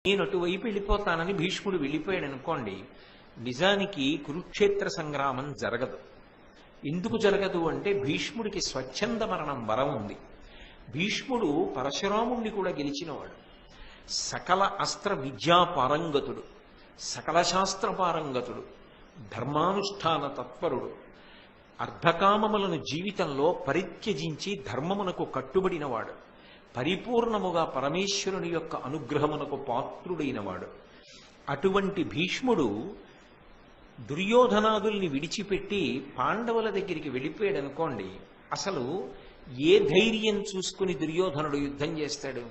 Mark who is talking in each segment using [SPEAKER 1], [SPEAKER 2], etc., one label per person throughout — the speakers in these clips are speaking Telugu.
[SPEAKER 1] నేను అటువైపు వెళ్ళిపోతానని భీష్ముడు వెళ్ళిపోయాడు అనుకోండి, నిజానికి కురుక్షేత్ర సంగ్రామం జరగదు. ఎందుకు జరగదు అంటే భీష్ముడికి స్వచ్ఛంద మరణం వరం ఉంది. భీష్ముడు పరశురాముణ్ణి కూడా గెలిచినవాడు. సకల అస్త్ర విద్యా పారంగతుడు, సకల శాస్త్ర పారంగతుడు, ధర్మానుష్ఠాన తత్పరుడు, అర్ధకామములను జీవితంలో పరిత్యజించి ధర్మమునకు కట్టుబడినవాడు, పరిపూర్ణముగా పరమేశ్వరుని యొక్క అనుగ్రహమునకు పాత్రుడైనవాడు. అటువంటి భీష్ముడు దుర్యోధనాదుల్ని విడిచిపెట్టి పాండవుల దగ్గరికి వెళ్ళిపోయాడు అనుకోండి, అసలు ఏ ధైర్యం చూసుకుని దుర్యోధనుడు యుద్ధం చేస్తాడు?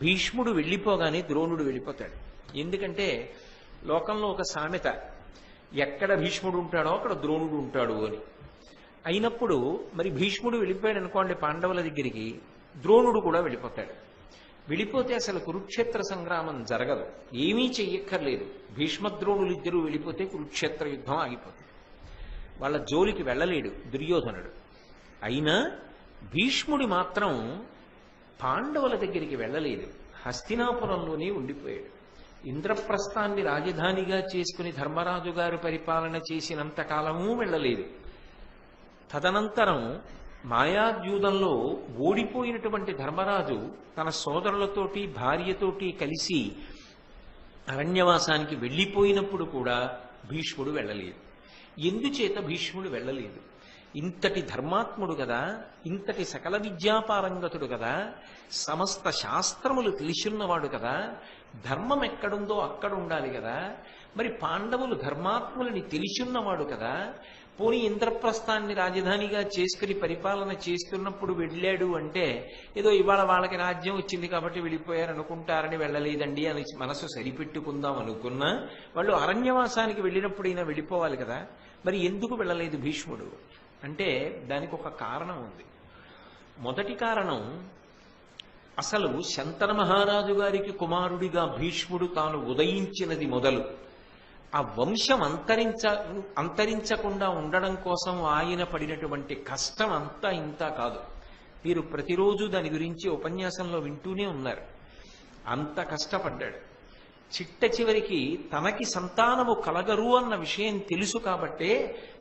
[SPEAKER 1] భీష్ముడు వెళ్ళిపోగానే ద్రోణుడు వెళ్ళిపోతాడు. ఎందుకంటే లోకంలో ఒక సామెత, ఎక్కడ భీష్ముడు ఉంటాడో అక్కడ ద్రోణుడు ఉంటాడు అని. అయినప్పుడు మరి భీష్ముడు వెళ్ళిపోయాడు అనుకోండి పాండవుల దగ్గరికి, ద్రోణుడు కూడా వెళ్ళిపోతాడు. వెళ్ళిపోతే అసలు కురుక్షేత్ర సంగ్రామం జరగదు, ఏమీ చెయ్యక్కర్లేదు. భీష్మద్రోణులు ఇద్దరూ వెళ్ళిపోతే కురుక్షేత్ర యుద్ధం ఆగిపోతుంది. వాళ్ళ జోలికి వెళ్ళలేడు దుర్యోధనుడు. అయినా భీష్ముడి మాత్రం పాండవుల దగ్గరికి వెళ్ళలేదు, హస్తినాపురంలోనే ఉండిపోయాడు. ఇంద్రప్రస్థాన్ని రాజధానిగా చేసుకుని ధర్మరాజు గారు పరిపాలన చేసినంత కాలమూ వెళ్ళలేదు. తదనంతరం మాయాద్యూదంలో ఓడిపోయినటువంటి ధర్మరాజు తన సోదరులతోటి భార్యతోటి కలిసి అరణ్యవాసానికి వెళ్ళిపోయినప్పుడు కూడా భీష్ముడు వెళ్ళలేదు. ఎందుచేత భీష్ముడు వెళ్ళలేదు? ఇంతటి ధర్మాత్ముడు కదా, ఇంతటి సకల విద్యాపారంగతుడు కదా, సమస్త శాస్త్రములు తెలిసిన్నవాడు కదా, ధర్మం ఎక్కడుందో అక్కడ ఉండాలి కదా. మరి పాండవులు ధర్మాత్ములని తెలిసిన్నవాడు కదా, పోనీ ఇంద్రప్రస్థాన్ని రాజధానిగా చేసుకుని పరిపాలన చేస్తున్నప్పుడు వెళ్ళాడు అంటే ఏదో ఇవాళ వాళ్ళకి రాజ్యం వచ్చింది కాబట్టి వెళ్ళిపోయారు అనుకుంటారని వెళ్ళలేదండి అని మనసు సరిపెట్టుకుందాం అనుకున్నా, వాళ్ళు అరణ్యవాసానికి వెళ్ళినప్పుడైనా వెళ్ళిపోవాలి కదా. మరి ఎందుకు వెళ్ళలేదు భీష్ముడు అంటే దానికి ఒక కారణం ఉంది. మొదటి కారణం, అసలు శంతన మహారాజు గారికి కుమారుడిగా భీష్ముడు తాను ఉదయించినది మొదలు ఆ వంశం అంతరించకుండా ఉండడం కోసం ఆయన పడినటువంటి కష్టం అంతా ఇంత కాదు. మీరు ప్రతిరోజు దాని గురించి ఉపన్యాసంలో వింటూనే ఉన్నారు. అంత కష్టపడ్డాడు. చిట్ట చివరికి తనకి సంతానము కలగరు అన్న విషయం తెలుసు కాబట్టే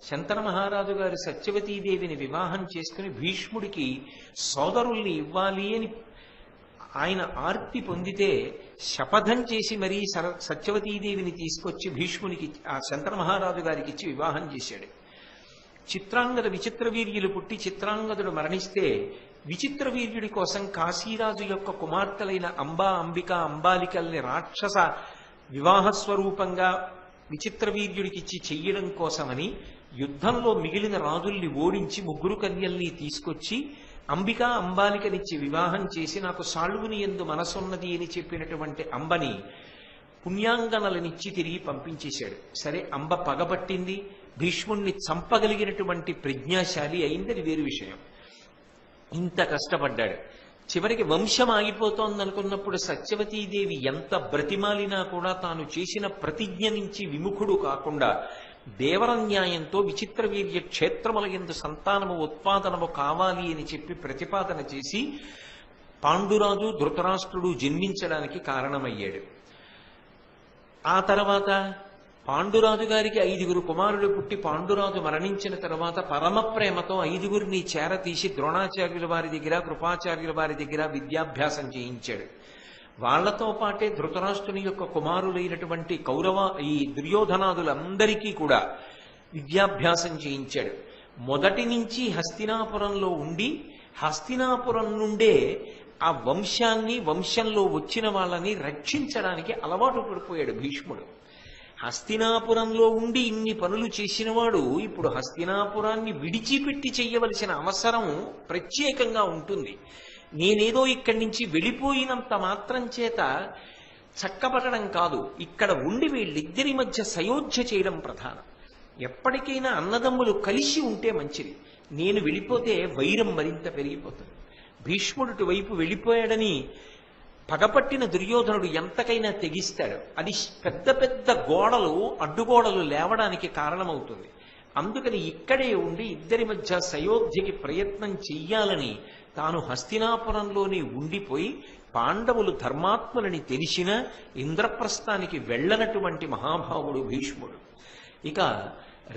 [SPEAKER 1] శంతన మహారాజు గారు సత్యవతీదేవిని వివాహం చేసుకుని భీష్ముడికి సోదరుల్ని ఇవ్వాలి అని ఆయన ఆర్తి పొందితే శపథం చేసి మరీ సత్యవతీదేవిని తీసుకొచ్చి భీష్మునికి ఆ శంతన మహారాజు గారికి ఇచ్చి వివాహం చేశాడు. చిత్రాంగద విచిత్రవీర్యులు పుట్టి చిత్రాంగదుడు మరణిస్తే విచిత్రవీర్యుడి కోసం కాశీరాజు యొక్క కుమార్తెలైన అంబా, అంబిక, అంబాలికల్ని రాక్షస వివాహ స్వరూపంగా విచిత్రవీర్యుడికిచ్చి చెయ్యడం కోసమని యుద్ధంలో మిగిలిన రాజుల్ని ఓడించి ముగ్గురు కన్యల్ని తీసుకొచ్చి అంబిక, అంబాలికనిచ్చి వివాహం చేసి నాకు సాళువుని యందు మనసున్నది అని చెప్పినటువంటి అంబని పుణ్యాంగనలనిచ్చి తిరిగి పంపించేశాడు. సరే, అంబ పగబట్టింది, భీష్ముణ్ణి చంపగలిగినటువంటి ప్రజ్ఞాశాలి అయిందని వేరు విషయం. ఇంత కష్టపడ్డాడు. చివరికి వంశం ఆగిపోతోందనుకున్నప్పుడు సత్యవతీదేవి ఎంత బ్రతిమాలినా కూడా తాను చేసిన ప్రతిజ్ఞ నుంచి విముఖుడు కాకుండా దేవరన్యాయంతో విచిత్రవీర్య క్షేత్రముల యందు సంతానము ఉత్పాదనము కావాలి అని చెప్పి ప్రతిపాదన చేసి పాండురాజు, ధృతరాష్ట్రుడు జన్మించడానికి కారణమయ్యాడు. ఆ తర్వాత పాండురాజు గారికి 5 కుమారులు పుట్టి పాండురాజు మరణించిన తర్వాత పరమ ప్రేమతో 5 చేరతీసి ద్రోణాచార్యుల వారి దగ్గర, కృపాచార్యుల వారి దగ్గర విద్యాభ్యాసం చేయించాడు. వాళ్లతో పాటే ధృతరాష్ట్రుని యొక్క కుమారులైనటువంటి ఈ దుర్యోధనాదులందరికీ కూడా విద్యాభ్యాసం చేయించాడు. మొదటి నుంచి హస్తినాపురంలో ఉండి హస్తినాపురం నుండే ఆ వంశంలో వచ్చిన వాళ్ళని రక్షించడానికి అలవాటు పడిపోయాడు భీష్ముడు. హస్తినాపురంలో ఉండి ఇన్ని పనులు చేసినవాడు ఇప్పుడు హస్తినాపురాన్ని విడిచిపెట్టి చెయ్యవలసిన అవసరం ప్రత్యేకంగా ఉంటుంది. నేనేదో ఇక్కడి నుంచి వెళ్ళిపోయినంత మాత్రం చేత చక్కబడడం కాదు, ఇక్కడ ఉండి వీళ్ళిద్దరి మధ్య సయోధ్య చేయడం ప్రధానం. ఎప్పటికైనా అన్నదమ్ములు కలిసి ఉంటే మంచిది. నేను వెళ్ళిపోతే వైరం మరింత పెరిగిపోతుంది. భీష్ముడు వైపు వెళ్ళిపోయాడని పగపట్టిన దుర్యోధనుడు ఎంతకైనా తెగిస్తాడు. అది పెద్ద పెద్ద గోడలు, అడ్డుగోడలు లేవడానికి కారణమవుతుంది. అందుకని ఇక్కడే ఉండి ఇద్దరి మధ్య సయోధ్యకి ప్రయత్నం చెయ్యాలని తాను హస్తినాపురంలోనే ఉండిపోయి పాండవులు ధర్మాత్ములని తెలిసిన ఇంద్రప్రస్థానికి వెళ్ళనటువంటి మహాభావుడు భీష్ముడు. ఇక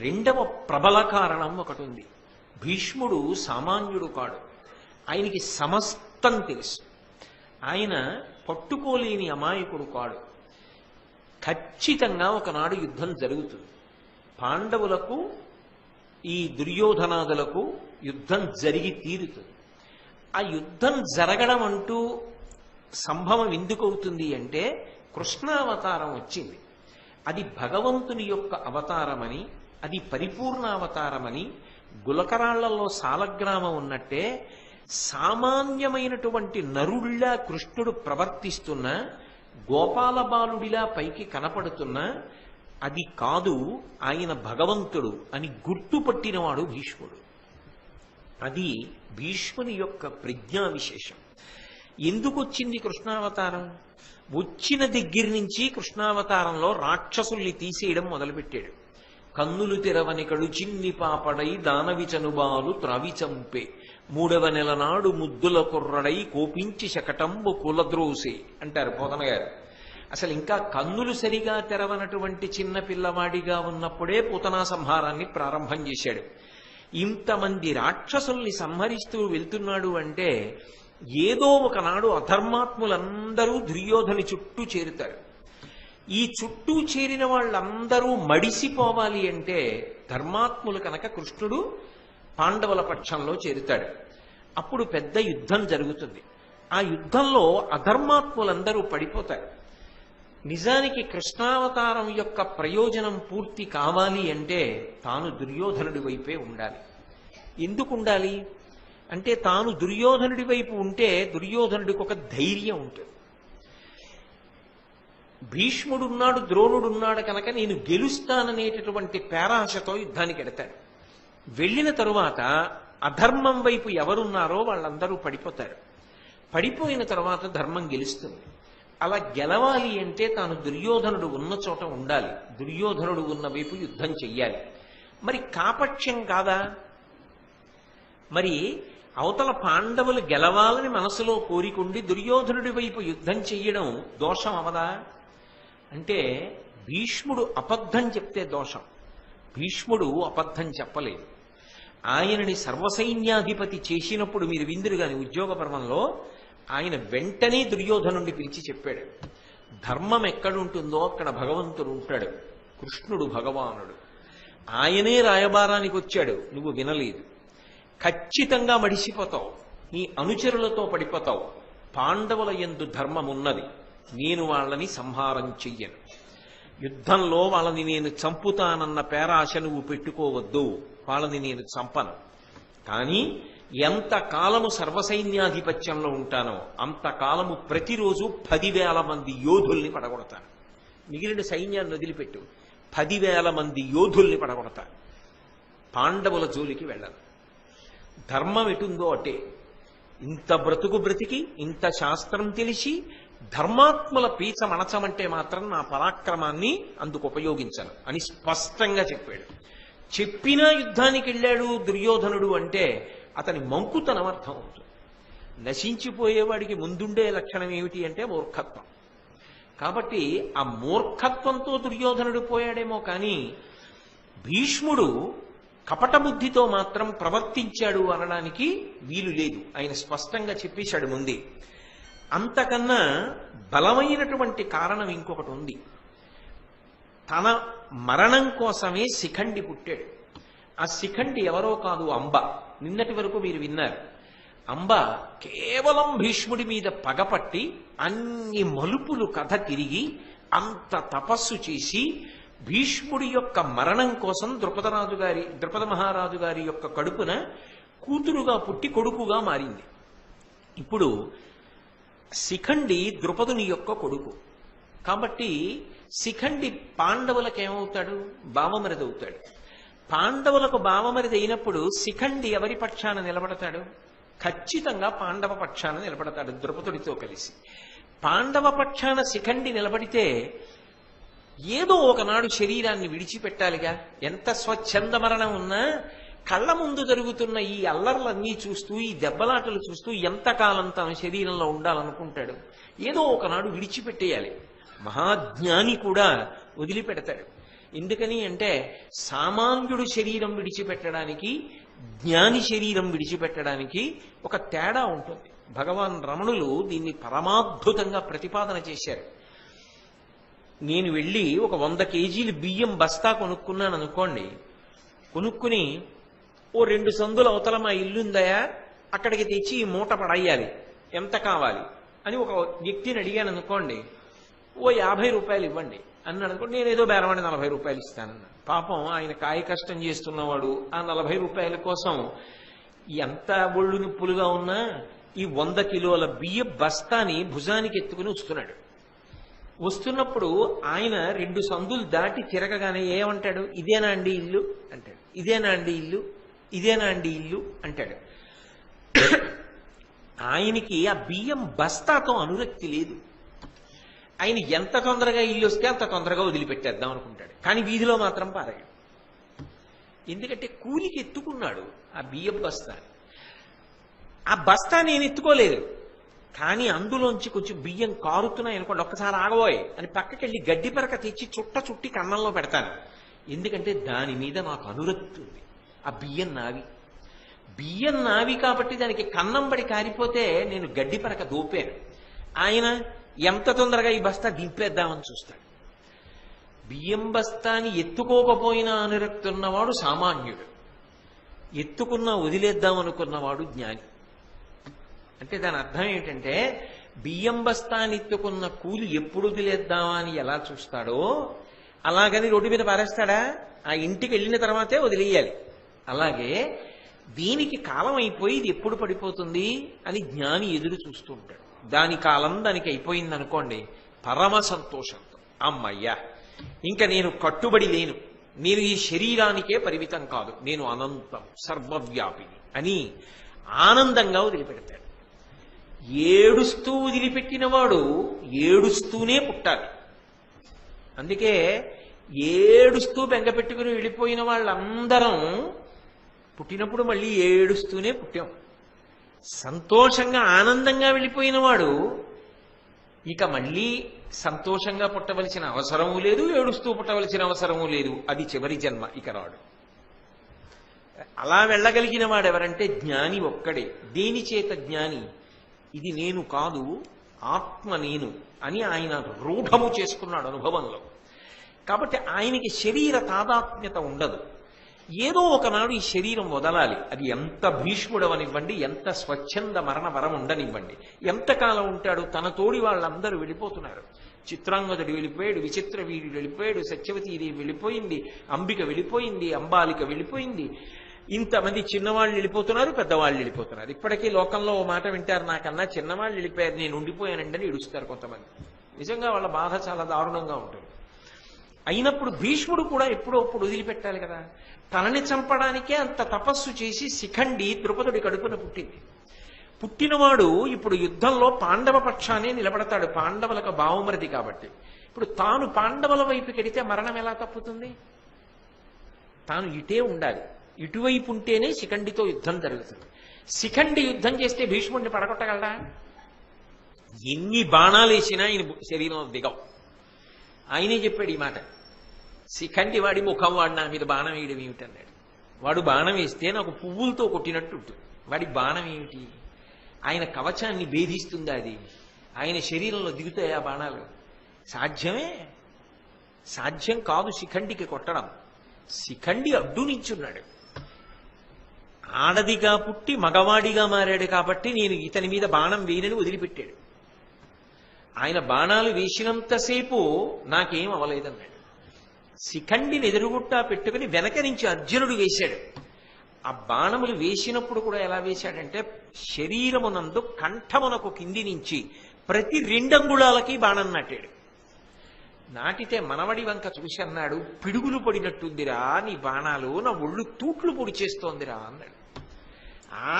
[SPEAKER 1] రెండవ ప్రబల కారణం ఒకటి ఉంది. భీష్ముడు సామాన్యుడు కాడు. ఆయనకి సమస్తం తెలుసు. ఆయన పట్టుకోలేని అమాయకుడు కాడు. ఖచ్చితంగా ఒకనాడు యుద్ధం జరుగుతుంది. పాండవులకు ఈ దుర్యోధనాదులకు యుద్ధం జరిగి తీరుతుంది. ఆ యుద్ధం జరగడం అంటూ సంభవం ఎందుకు అవుతుంది అంటే కృష్ణావతారం వచ్చింది. అది భగవంతుని యొక్క అవతారమని, అది పరిపూర్ణ అవతారమని గులకరాళ్లలో సాలగ్రామం ఉన్నట్టే సామాన్యమైనటువంటి నరుడిలా కృష్ణుడు ప్రవర్తిస్తున్న, గోపాల బాలుడిలా పైకి కనపడుతున్న, అది కాదు ఆయన భగవంతుడు అని గుర్తుపట్టినవాడు భీష్ముడు. అది భీష్ముని యొక్క ప్రజ్ఞా విశేషం. ఎందుకు వచ్చింది కృష్ణావతారం? వచ్చిన దగ్గర నుంచి కృష్ణావతారంలో రాక్షసుల్ని తీసేయడం మొదలుపెట్టాడు. కన్నులు తెరవని కడు చిన్ని పాపడై దానవి చనుబాలు త్రవి చంపే, 3వ నెల నాడు ముద్దుల కుర్రడై కోపించి శకటంబు కులద్రోసే అంటారు పోతన గారు. అసలు ఇంకా కన్నులు సరిగా తెరవనటువంటి చిన్న పిల్లవాడిగా ఉన్నప్పుడే పూతనా సంహారాన్ని ప్రారంభం చేశాడు. ఇంతమంది రాక్షసుల్ని సంహరిస్తూ వెళ్తున్నాడు అంటే ఏదో ఒకనాడు అధర్మాత్ములందరూ దుర్యోధని చుట్టూ చేరుతారు. ఈ చుట్టూ చేరిన వాళ్ళందరూ మడిసిపోవాలి అంటే ధర్మాత్ములు కనుక కృష్ణుడు పాండవుల పక్షంలో చేరుతాడు. అప్పుడు పెద్ద యుద్ధం జరుగుతుంది. ఆ యుద్ధంలో అధర్మాత్ములందరూ పడిపోతారు. నిజానికి కృష్ణావతారం యొక్క ప్రయోజనం పూర్తి కావాలి అంటే తాను దుర్యోధనుడి వైపే ఉండాలి. ఎందుకు ఉండాలి అంటే తాను దుర్యోధనుడి వైపు ఉంటే దుర్యోధనుడికి ఒక ధైర్యం ఉంటుంది. భీష్ముడున్నాడు, ద్రోణుడున్నాడు కనుక నేను గెలుస్తాననేటటువంటి పేరాశతో యుద్ధానికి ఎడతాడు. వెళ్ళిన తరువాత అధర్మం వైపు ఎవరున్నారో వాళ్ళందరూ పడిపోతారు. పడిపోయిన తర్వాత ధర్మం గెలుస్తుంది. అలా గెలవాలి అంటే తాను దుర్యోధనుడు ఉన్న చోట ఉండాలి. దుర్యోధనుడు ఉన్న వైపు యుద్ధం చెయ్యాలి. మరి కాపక్ష్యం కాదా? మరి అవతల పాండవులు గెలవాలని మనసులో కోరికుండి దుర్యోధనుడి వైపు యుద్ధం చెయ్యడం దోషం అవదా అంటే భీష్ముడు అబద్ధం చెప్తే దోషం. భీష్ముడు అబద్ధం చెప్పలేదు. ఆయనని సర్వసైన్యాధిపతి చేసినప్పుడు మీరు విందురు గాని ఉద్యోగ పర్వంలో ఆయన వెంటనే దుర్యోధనుడిని పిలిచి చెప్పాడు, ధర్మం ఎక్కడుంటుందో అక్కడ భగవంతుడు ఉంటాడు. కృష్ణుడు భగవానుడు. ఆయనే రాయబారానికి వచ్చాడు, నువ్వు వినలేదు. ఖచ్చితంగా మడిసిపోతావు, నీ అనుచరులతో పడిపోతావు. పాండవుల యందు ధర్మం ఉన్నది, నేను వాళ్ళని సంహారం చెయ్యను. యుద్ధంలో వాళ్ళని నేను చంపుతానన్న పేరాశ నువ్వు పెట్టుకోవద్దు. వాళ్ళని నేను చంపను. కానీ ఎంతకాలము సర్వసైన్యాధిపత్యంలో ఉంటానో అంతకాలము ప్రతిరోజు 10,000 మంది యోధుల్ని పడగొడతాను. మిగిలిన సైన్యాన్ని వదిలిపెట్టు, 10,000 మంది యోధుల్ని పడగొడతాను. పాండవుల జోలికి వెళ్ళను. ధర్మం ఎటుందో అటే. ఇంత బ్రతుకు బ్రతికి, ఇంత శాస్త్రం తెలిసి ధర్మాత్ముల పీచ మనచమంటే మాత్రం నా పరాక్రమాన్ని అందుకు ఉపయోగించను అని స్పష్టంగా చెప్పాడు. చెప్పినా యుద్ధానికి వెళ్ళాడు దుర్యోధనుడు అంటే అతని మంకుతనం అర్థం అవుతుంది. నశించిపోయేవాడికి ముందుండే లక్షణం ఏమిటి అంటే మూర్ఖత్వం. కాబట్టి ఆ మూర్ఖత్వంతో దుర్యోధనుడు పోయాడేమో కానీ భీష్ముడు కపట బుద్ధితో మాత్రం ప్రవర్తించాడు అనడానికి వీలు లేదు. ఆయన స్పష్టంగా చెప్పేశాడు ముందే. అంతకన్నా బలమైనటువంటి కారణం ఇంకొకటి ఉంది. తన మరణం కోసమే శిఖండి పుట్టాడు. ఆ శిఖండి ఎవరో కాదు, అంబ. నిన్నటి వరకు మీరు విన్నారు. అంబ కేవలం భీష్ముడి మీద పగపట్టి అన్ని మలుపులు కథ తిరిగి అంత తపస్సు చేసి భీష్ముడి యొక్క మరణం కోసం ద్రుపద మహారాజు గారి యొక్క కడుపున కూతురుగా పుట్టి కొడుకుగా మారింది. ఇప్పుడు శిఖండి ద్రుపదుని యొక్క కొడుకు కాబట్టి శిఖండి పాండవులకు ఏమవుతాడు? బావమరిది అవుతాడు. పాండవులకు బావమరిది అయినప్పుడు శిఖండి ఎవరి పక్షాన నిలబడతాడు? ఖచ్చితంగా పాండవ పక్షాన నిలబడతాడు ద్రుపదుడితో కలిసి. పాండవ పక్షాన శిఖండి నిలబడితే ఏదో ఒకనాడు శరీరాన్ని విడిచిపెట్టాలిగా. ఎంత స్వచ్ఛంద మరణం ఉన్నా కళ్ళ ముందు జరుగుతున్న ఈ అల్లర్లన్నీ చూస్తూ, ఈ దెబ్బలాటలు చూస్తూ ఎంతకాలం తన శరీరంలో ఉండాలనుకుంటాడు. ఏదో ఒకనాడు విడిచిపెట్టేయాలి. మహాజ్ఞాని కూడా వదిలిపెడతాడు. ఎందుకని అంటే సామాన్యుడు శరీరం విడిచిపెట్టడానికి, జ్ఞాని శరీరం విడిచిపెట్టడానికి ఒక తేడా ఉంటుంది. భగవాన్ రమణులు దీన్ని పరమాద్భుతంగా ప్రతిపాదన చేశారు. నేను వెళ్ళి ఒక 100 కేజీలు బియ్యం బస్తా కొనుక్కున్నాను అనుకోండి. కొనుక్కుని ఓ 2 సందుల అవతల మా ఇల్లుందయా, అక్కడికి తెచ్చి ఈ మూట పడేయాలి, ఎంత కావాలి అని ఒక వ్యక్తిని అడిగాను అనుకోండి. ఓ 50 రూపాయలు ఇవ్వండి అన్నాడు అనుకోండి. నేను ఏదో బేరవాడి 40 రూపాయలు ఇస్తానన్నా. పాపం ఆయన కాయ కష్టం చేస్తున్నవాడు ఆ 40 రూపాయల కోసం ఎంత ఒళ్ళు నిప్పులుగా ఉన్నా ఈ 100 కిలోల బియ్య బస్తాని భుజానికి ఎత్తుకుని వస్తున్నాడు. వస్తున్నప్పుడు ఆయన 2 సందులు దాటి తిరగగానే ఏమంటాడు? ఇదేనా అండి ఇల్లు అంటాడు. ఇదేనా అండి ఇల్లు, ఇదేనా అండి ఇల్లు అంటాడు. ఆయనకి ఆ బియ్యం బస్తాతో అనురక్తి లేదు. ఆయన ఎంత తొందరగా ఇల్లు వస్తే అంత తొందరగా వదిలిపెట్టేద్దాం అనుకుంటాడు. కానీ వీధిలో మాత్రం పారాడు. ఎందుకంటే కూలికి ఎత్తుకున్నాడు ఆ బియ్యం బస్తాని. ఆ బస్తా నేను ఎత్తుకోలేదు, కానీ అందులోంచి కొంచెం బియ్యం కారుతున్నాయి అనుకోండి, ఒక్కసారి ఆగబోయ్ అని పక్కకెళ్ళి గడ్డి పరక తెచ్చి చుట్టి కన్నంలో పెడతాను. ఎందుకంటే దాని మీద నాకు అనురక్తి ఉంది. ఆ బియ్యం నావి కాబట్టి దానికి కన్నం పడి కారిపోతే నేను గడ్డి పరక దోపాను. ఆయన ఎంత తొందరగా ఈ బస్తా దింపేద్దామని చూస్తాడు. బియ్యం బస్తాని ఎత్తుకోకపోయినా అనురక్తి ఉన్నవాడు సామాన్యుడు, ఎత్తుకున్నా వదిలేద్దామనుకున్నవాడు జ్ఞాని. అంటే దాని అర్థం ఏంటంటే బియ్యం బస్తాని ఎత్తుకున్న కూలి ఎప్పుడు వదిలేద్దామా అని ఎలా చూస్తాడో అలాగని రోడ్డు మీద పారేస్తాడా? ఆ ఇంటికి వెళ్ళిన తర్వాతే వదిలేయాలి. అలాగే దీనికి కాలం అయిపోయి ఇది ఎప్పుడు పడిపోతుంది అని జ్ఞాని ఎదురు చూస్తూ ఉంటాడు. దాని కాలం దానికి అయిపోయింది అనుకోండి, పరమ సంతోషంతో అమ్మయ్యా ఇంకా నేను కట్టుబడి లేను, నేను ఈ శరీరానికే పరిమితం కాదు, నేను అనంతం సర్వవ్యాపిని అని ఆనందంగా వదిలిపెడతాడు. ఏడుస్తూ వదిలిపెట్టినవాడు ఏడుస్తూనే పుట్టాలి. అందుకే ఏడుస్తూ బెంగపెట్టుకుని వెళ్ళిపోయిన వాళ్ళందరం పుట్టినప్పుడు మళ్ళీ ఏడుస్తూనే పుట్టాం. సంతోషంగా ఆనందంగా వెళ్ళిపోయిన వాడు ఇక మళ్ళీ సంతోషంగా పుట్టవలసిన అవసరము లేదు, ఏడుస్తూ పుట్టవలసిన అవసరము లేదు. అది చివరి జన్మ, ఇక రాడు. అలా వెళ్ళగలిగిన వాడు ఎవరంటే జ్ఞాని ఒక్కడే. దేని చేత జ్ఞాని? ఇది నేను కాదు, ఆత్మ నేను అని ఆయన రూఢము చేసుకున్నాడు అనుభవంలో. కాబట్టి ఆయనకి శరీర తాదాత్మ్యత ఉండదు. ఏదో ఒకనాడు ఈ శరీరం వదలాలి. అది ఎంత భీష్ముడవనివ్వండి, ఎంత స్వచ్ఛంద మరణ వరం ఉండనివ్వండి. ఎంతకాలం ఉంటాడు? తన తోడి వాళ్ళందరూ వెళ్ళిపోతున్నారు. చిత్రాంగదుడు వెళ్ళిపోయాడు, విచిత్ర వీరుడు వెళ్ళిపోయాడు, సత్యవతీదేవి వెళ్ళిపోయింది, అంబిక వెళ్ళిపోయింది, అంబాలిక వెళ్ళిపోయింది. ఇంతమంది చిన్నవాళ్ళు వెళ్ళిపోతున్నారు, పెద్దవాళ్ళు వెళ్ళిపోతున్నారు. ఇప్పటికీ లోకంలో ఓ మాట వింటారు, నాకన్నా చిన్నవాళ్ళు వెళ్ళిపోయారు, నేను ఉండిపోయానండి అని ఏడుస్తారు కొంతమంది. నిజంగా వాళ్ళ బాధ చాలా దారుణంగా ఉంటుంది. అయినప్పుడు భీష్ముడు కూడా ఎప్పుడో అప్పుడు వదిలిపెట్టాలి కదా. తనని చంపడానికే అంత తపస్సు చేసి శిఖండి ద్రుపదుడి కడుపున పుట్టింది. పుట్టినవాడు ఇప్పుడు యుద్ధంలో పాండవ పక్షానే నిలబడతాడు, పాండవులకు బావమరిది కాబట్టి. ఇప్పుడు తాను పాండవుల వైపుకి వెడితే మరణం ఎలా తప్పుతుంది? తాను ఇటే ఉండాలి, ఇటువైపు ఉంటేనే శిఖండితో యుద్ధం జరుగుతుంది. శిఖండి యుద్ధం చేస్తే భీష్ముడిని పడగొట్టగలడా? ఎన్ని బాణాలు వేసినా ఆయన శరీరం దిగవు. ఆయనే చెప్పాడు ఈ మాట. శిఖండి వాడి ముఖం వాడు నా మీద బాణం వేయడం ఏమిటన్నాడు. వాడు బాణం వేస్తే నాకు పువ్వులతో కొట్టినట్టు ఉంటుంది. వాడి బాణం ఏమిటి? ఆయన కవచాన్ని భేదిస్తుందా అది? ఆయన శరీరంలో దిగుతాయి ఆ బాణాలు? సాధ్యమే? సాధ్యం కాదు శిఖండికి కొట్టడం. శిఖండి అడ్డు నించున్నాడు. ఆడదిగా పుట్టి మగవాడిగా మారాడు కాబట్టి నేను ఇతని మీద బాణం వేయనని వదిలిపెట్టాడు. ఆయన బాణాలు వేసినంతసేపు నాకేం అవలేదన్నాడు. శిఖండిని ఎదురుగుట్టా పెట్టుకుని వెనక నుంచి అర్జునుడు వేశాడు. ఆ బాణములు వేసినప్పుడు కూడా ఎలా వేశాడంటే శరీరమునందు కంఠమునకు కింది నుంచి ప్రతి 2 అంగుళాలకి బాణం నాటాడు. నాటితే మనవడి వంక చూసి అన్నాడు, పిడుగులు పడినట్టుందిరా నీ బాణాలు, నా ఒళ్ళు తూట్లు పొడి చేస్తోందిరా అన్నాడు.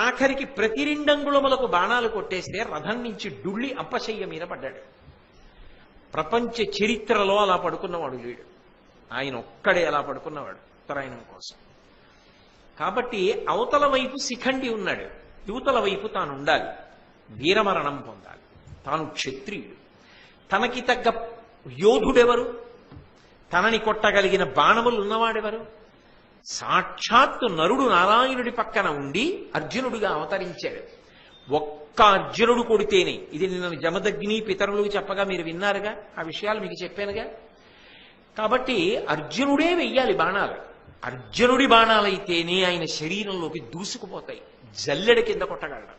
[SPEAKER 1] ఆఖరికి ప్రతి 2 అంగుళములకు బాణాలు కొట్టేస్తే రథం నుంచి డుళ్ళి అప్పశయ్య మీద పడ్డాడు. ప్రపంచ చరిత్రలో అలా పడుకున్నవాడు లేడు. ఆయన ఒక్కడే అలా పడుకున్నవాడు ఉత్తరాయణం కోసం. కాబట్టి అవతల వైపు శిఖండి ఉన్నాడు, యువతల వైపు తాను ఉండాలి, వీరమరణం పొందాలి. తాను క్షత్రియుడు. తనకి తగ్గ యోధుడెవరు? తనని కొట్టగలిగిన బాణములు ఉన్నవాడెవరు? సాక్షాత్తు నరుడు నారాయణుడి పక్కన ఉండి అర్జునుడిగా అవతరించాడు. ఒక్క అర్జునుడు కొడితేనే, ఇది నిన్న జమదగ్ని పితరులు చెప్పగా మీరు విన్నారుగా, ఆ విషయాలు మీకు చెప్పానుగా. కాబట్టి అర్జునుడే వెయ్యాలి బాణాలు. అర్జునుడి బాణాలైతేనే ఆయన శరీరంలోకి దూసుకుపోతాయి, జల్లెడ కింద కొట్టగలడు.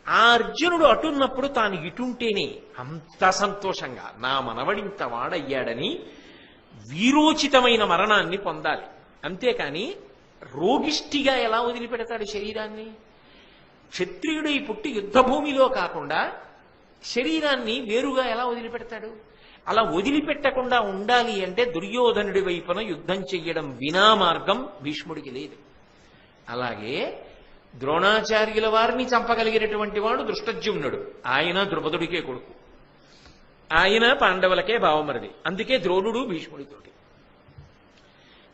[SPEAKER 1] ఆ అర్జునుడు అటున్నప్పుడు తాను ఇటుంటేనే అంత సంతోషంగా నా మనవడింత వాడయ్యాడని వీరోచితమైన మరణాన్ని పొందాలి. అంతేకాని రోగిష్టిగా ఎలా వదిలిపెడతాడు శరీరాన్ని? క్షత్రియుడై పుట్టి యుద్ధభూమిలో కాకుండా శరీరాన్ని వేరుగా ఎలా వదిలిపెడతాడు? అలా వదిలిపెట్టకుండా ఉండాలి అంటే దుర్యోధనుడి వైపున యుద్ధం చెయ్యడం వినా మార్గం భీష్ముడికి లేదు. అలాగే ద్రోణాచార్యుల వారిని చంపగలిగినటువంటి వాడు దృష్టజ్యుమ్నుడు. ఆయన ద్రుపదుడికే కొడుకు, ఆయన పాండవులకే భావమరిది. అందుకే ద్రోణుడు భీష్ముడితోటి.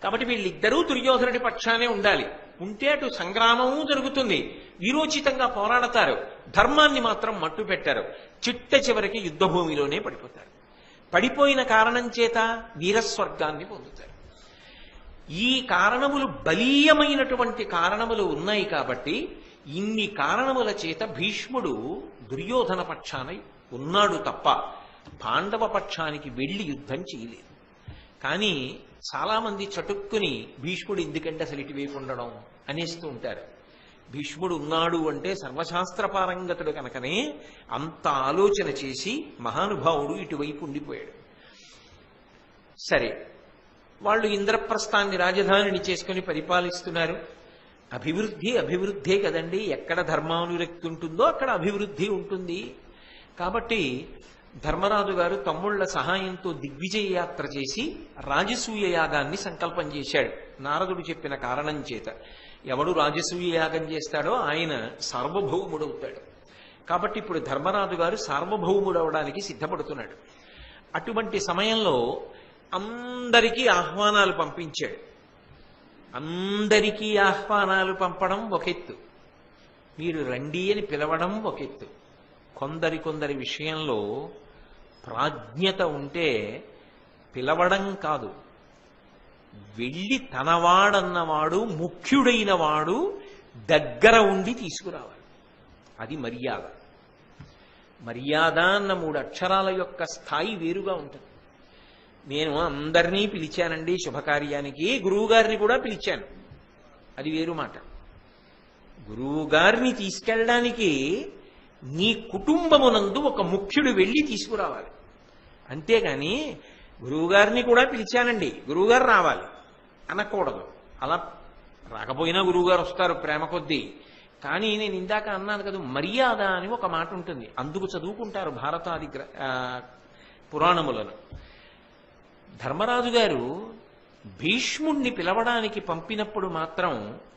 [SPEAKER 1] కాబట్టి వీళ్ళిద్దరూ దుర్యోధనుడి పక్షానే ఉండాలి. ఉంటే అటు సంగ్రామము జరుగుతుంది, వీరోచితంగా పోరాడతారు, ధర్మాన్ని మాత్రం మట్టు పెట్టారు. చిట్ట చివరికి యుద్ధభూమిలోనే పడిపోతారు. పడిపోయిన కారణం చేత వీరస్వర్గాన్ని పొందుతారు. ఈ కారణములు బలీయమైనటువంటి కారణములు ఉన్నాయి. కాబట్టి ఇన్ని కారణముల చేత భీష్ముడు దుర్యోధన పక్షాన ఉన్నాడు తప్ప పాండవ పక్షానికి వెళ్లి యుద్ధం చేయలేదు. కానీ చాలా మంది చటుక్కుని భీష్ముడు ఎందుకంటే అసలు ఇటువైపు ఉండడం అనేస్తూ ఉంటారు. భీష్ముడు ఉన్నాడు అంటే సర్వశాస్త్ర పారంగతుడు కనుకనే అంత ఆలోచన చేసి మహానుభావుడు ఇటువైపు ఉండిపోయాడు. సరే, వాళ్ళు ఇంద్రప్రస్థాన్ని రాజధానిని చేసుకుని పరిపాలిస్తున్నారు. అభివృద్ధే కదండి. ఎక్కడ ధర్మానురక్తి ఉంటుందో అక్కడ అభివృద్ధి ఉంటుంది. కాబట్టి ధర్మరాజు గారు తమ్ముళ్ల సహాయంతో దిగ్విజయ యాత్ర చేసి రాజసూయ యాగాన్ని సంకల్పం చేశాడు. నారదుడు చెప్పిన కారణం చేత ఎవడు రాజసూయ యాగం చేస్తాడో ఆయన సార్వభౌముడవుతాడు. కాబట్టి ఇప్పుడు ధర్మరాజు గారు సార్వభౌముడవడానికి సిద్ధపడుతున్నాడు. అటువంటి సమయంలో అందరికీ ఆహ్వానాలు పంపించాడు. అందరికీ ఆహ్వానాలు పంపడం ఒక ఎత్తు, మీరు రండి అని పిలవడం ఒక ఎత్తు. కొందరి విషయంలో ప్రాజ్ఞత ఉంటే పిలవడం కాదు, వెళ్ళి తనవాడన్నవాడు ముఖ్యుడైన వాడు దగ్గర ఉండి తీసుకురావాలి. అది మర్యాద. మర్యాద అన్న 3 అక్షరాల యొక్క స్థాయి వేరుగా ఉంటుంది. నేను అందరినీ పిలిచానండి శుభకార్యానికి, గురువుగారిని కూడా పిలిచాను, అది వేరు మాట. గురువుగారిని తీసుకెళ్ళడానికి నీ కుటుంబమునందు ఒక ముఖ్యుడు వెళ్ళి తీసుకురావాలి. అంతేగాని గురువుగారిని కూడా పిలిచానండి, గురువుగారు రావాలి అనకూడదు. అలా రాకపోయినా గురువుగారు వస్తారు ప్రేమ కొద్దీ. కానీ నేను ఇందాక అన్నాను కదా, మర్యాద అని ఒక మాట ఉంటుంది. అందుకు చదువుకుంటారు భారతాది పురాణములను. ధర్మరాజు గారు భీష్ముణ్ణి పిలవడానికి పంపినప్పుడు మాత్రం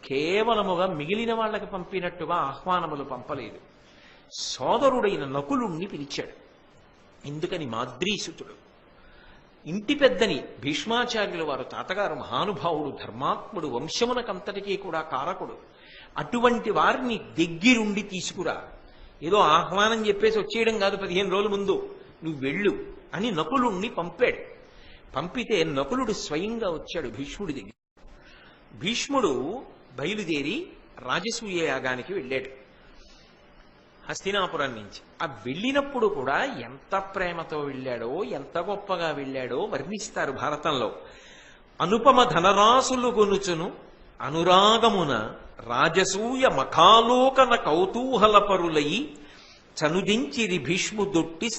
[SPEAKER 1] కేవలముగా మిగిలిన వాళ్ళకి పంపినట్టుగా ఆహ్వానములు పంపలేదు. సోదరుడైన నకులుణ్ణి పిలిచాడు. ఎందుకని? మాద్రీసుతుడు, ఇంటి పెద్దని భీష్మాచార్యుల వారు తాతగారు మహానుభావుడు, ధర్మాత్ముడు, వంశమునకంతటికీ కూడా కారకుడు. అటువంటి వారిని దగ్గరుండి తీసుకురా. ఏదో ఆహ్వానం చెప్పేసి వచ్చేయడం కాదు, 15 రోజుల ముందు నువ్వు వెళ్ళు అని నకులుణ్ణి పంపాడు. పంపితే నకులుడు స్వయంగా వచ్చాడు భీష్ముడి దగ్గర. భీష్ముడు బయలుదేరి రాజసూయ యాగానికి వెళ్ళాడు హస్తినాపురం నుంచి. ఆ వెళ్ళినప్పుడు కూడా ఎంత ప్రేమతో వెళ్ళాడో, ఎంత గొప్పగా వెళ్ళాడో వర్ణిస్తారు భారతంలో. అనుపమ ధనరాశులు గొనుచును అనురాగమున రాజసూయ మఖాలోకన కౌతూహల పరులయి చనుదించిరి భీష్ముదొట్టి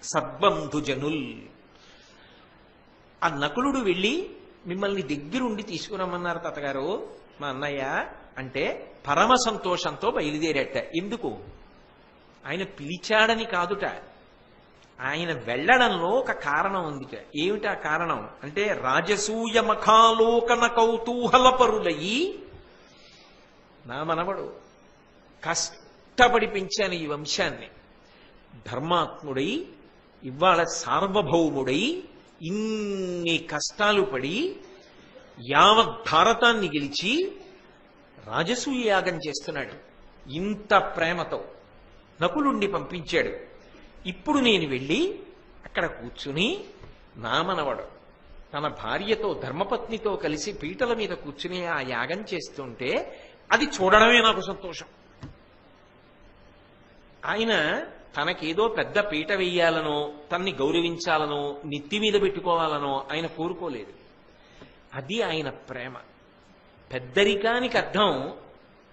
[SPEAKER 1] సద్బంధుజనుల్. ఆ నకులుడు వెళ్ళి మిమ్మల్ని దగ్గరుండి తీసుకురమ్మన్నారు తాతగారు మా అన్నయ్య అంటే పరమ సంతోషంతో బయలుదేరట. ఎందుకు? ఆయన పిలిచాడని కాదుట, ఆయన వెళ్ళడంలో ఒక కారణం ఉందిట. ఏమిటా కారణం అంటే రాజసూయ మఖాలోకన కౌతూహల పరులయి, నా మనవడు కష్టపడి పెంచాను ఈ వంశాన్ని, ధర్మాత్ముడై ఇవాళ సార్వభౌముడై ఇన్ని కష్టాలు పడి యావత్ భారతాన్ని గెలిచి రాజసూయ యాగం చేస్తున్నాడు. ఇంత ప్రేమతో నకులుణ్ణి పంపించాడు. ఇప్పుడు నేను వెళ్ళి అక్కడ కూర్చుని నామనవడు తన భార్యతో ధర్మపత్నితో కలిసి పీటల మీద కూర్చుని ఆ యాగం చేస్తుంటే అది చూడడమే నాకు సంతోషం. ఆయన తనకేదో పెద్ద పీట వెయ్యాలనో తన్ని గౌరవించాలనో నెత్తి మీద పెట్టుకోవాలనో ఆయన కోరుకోలేదు. అది ఆయన ప్రేమ. పెద్దరికానికి అర్థం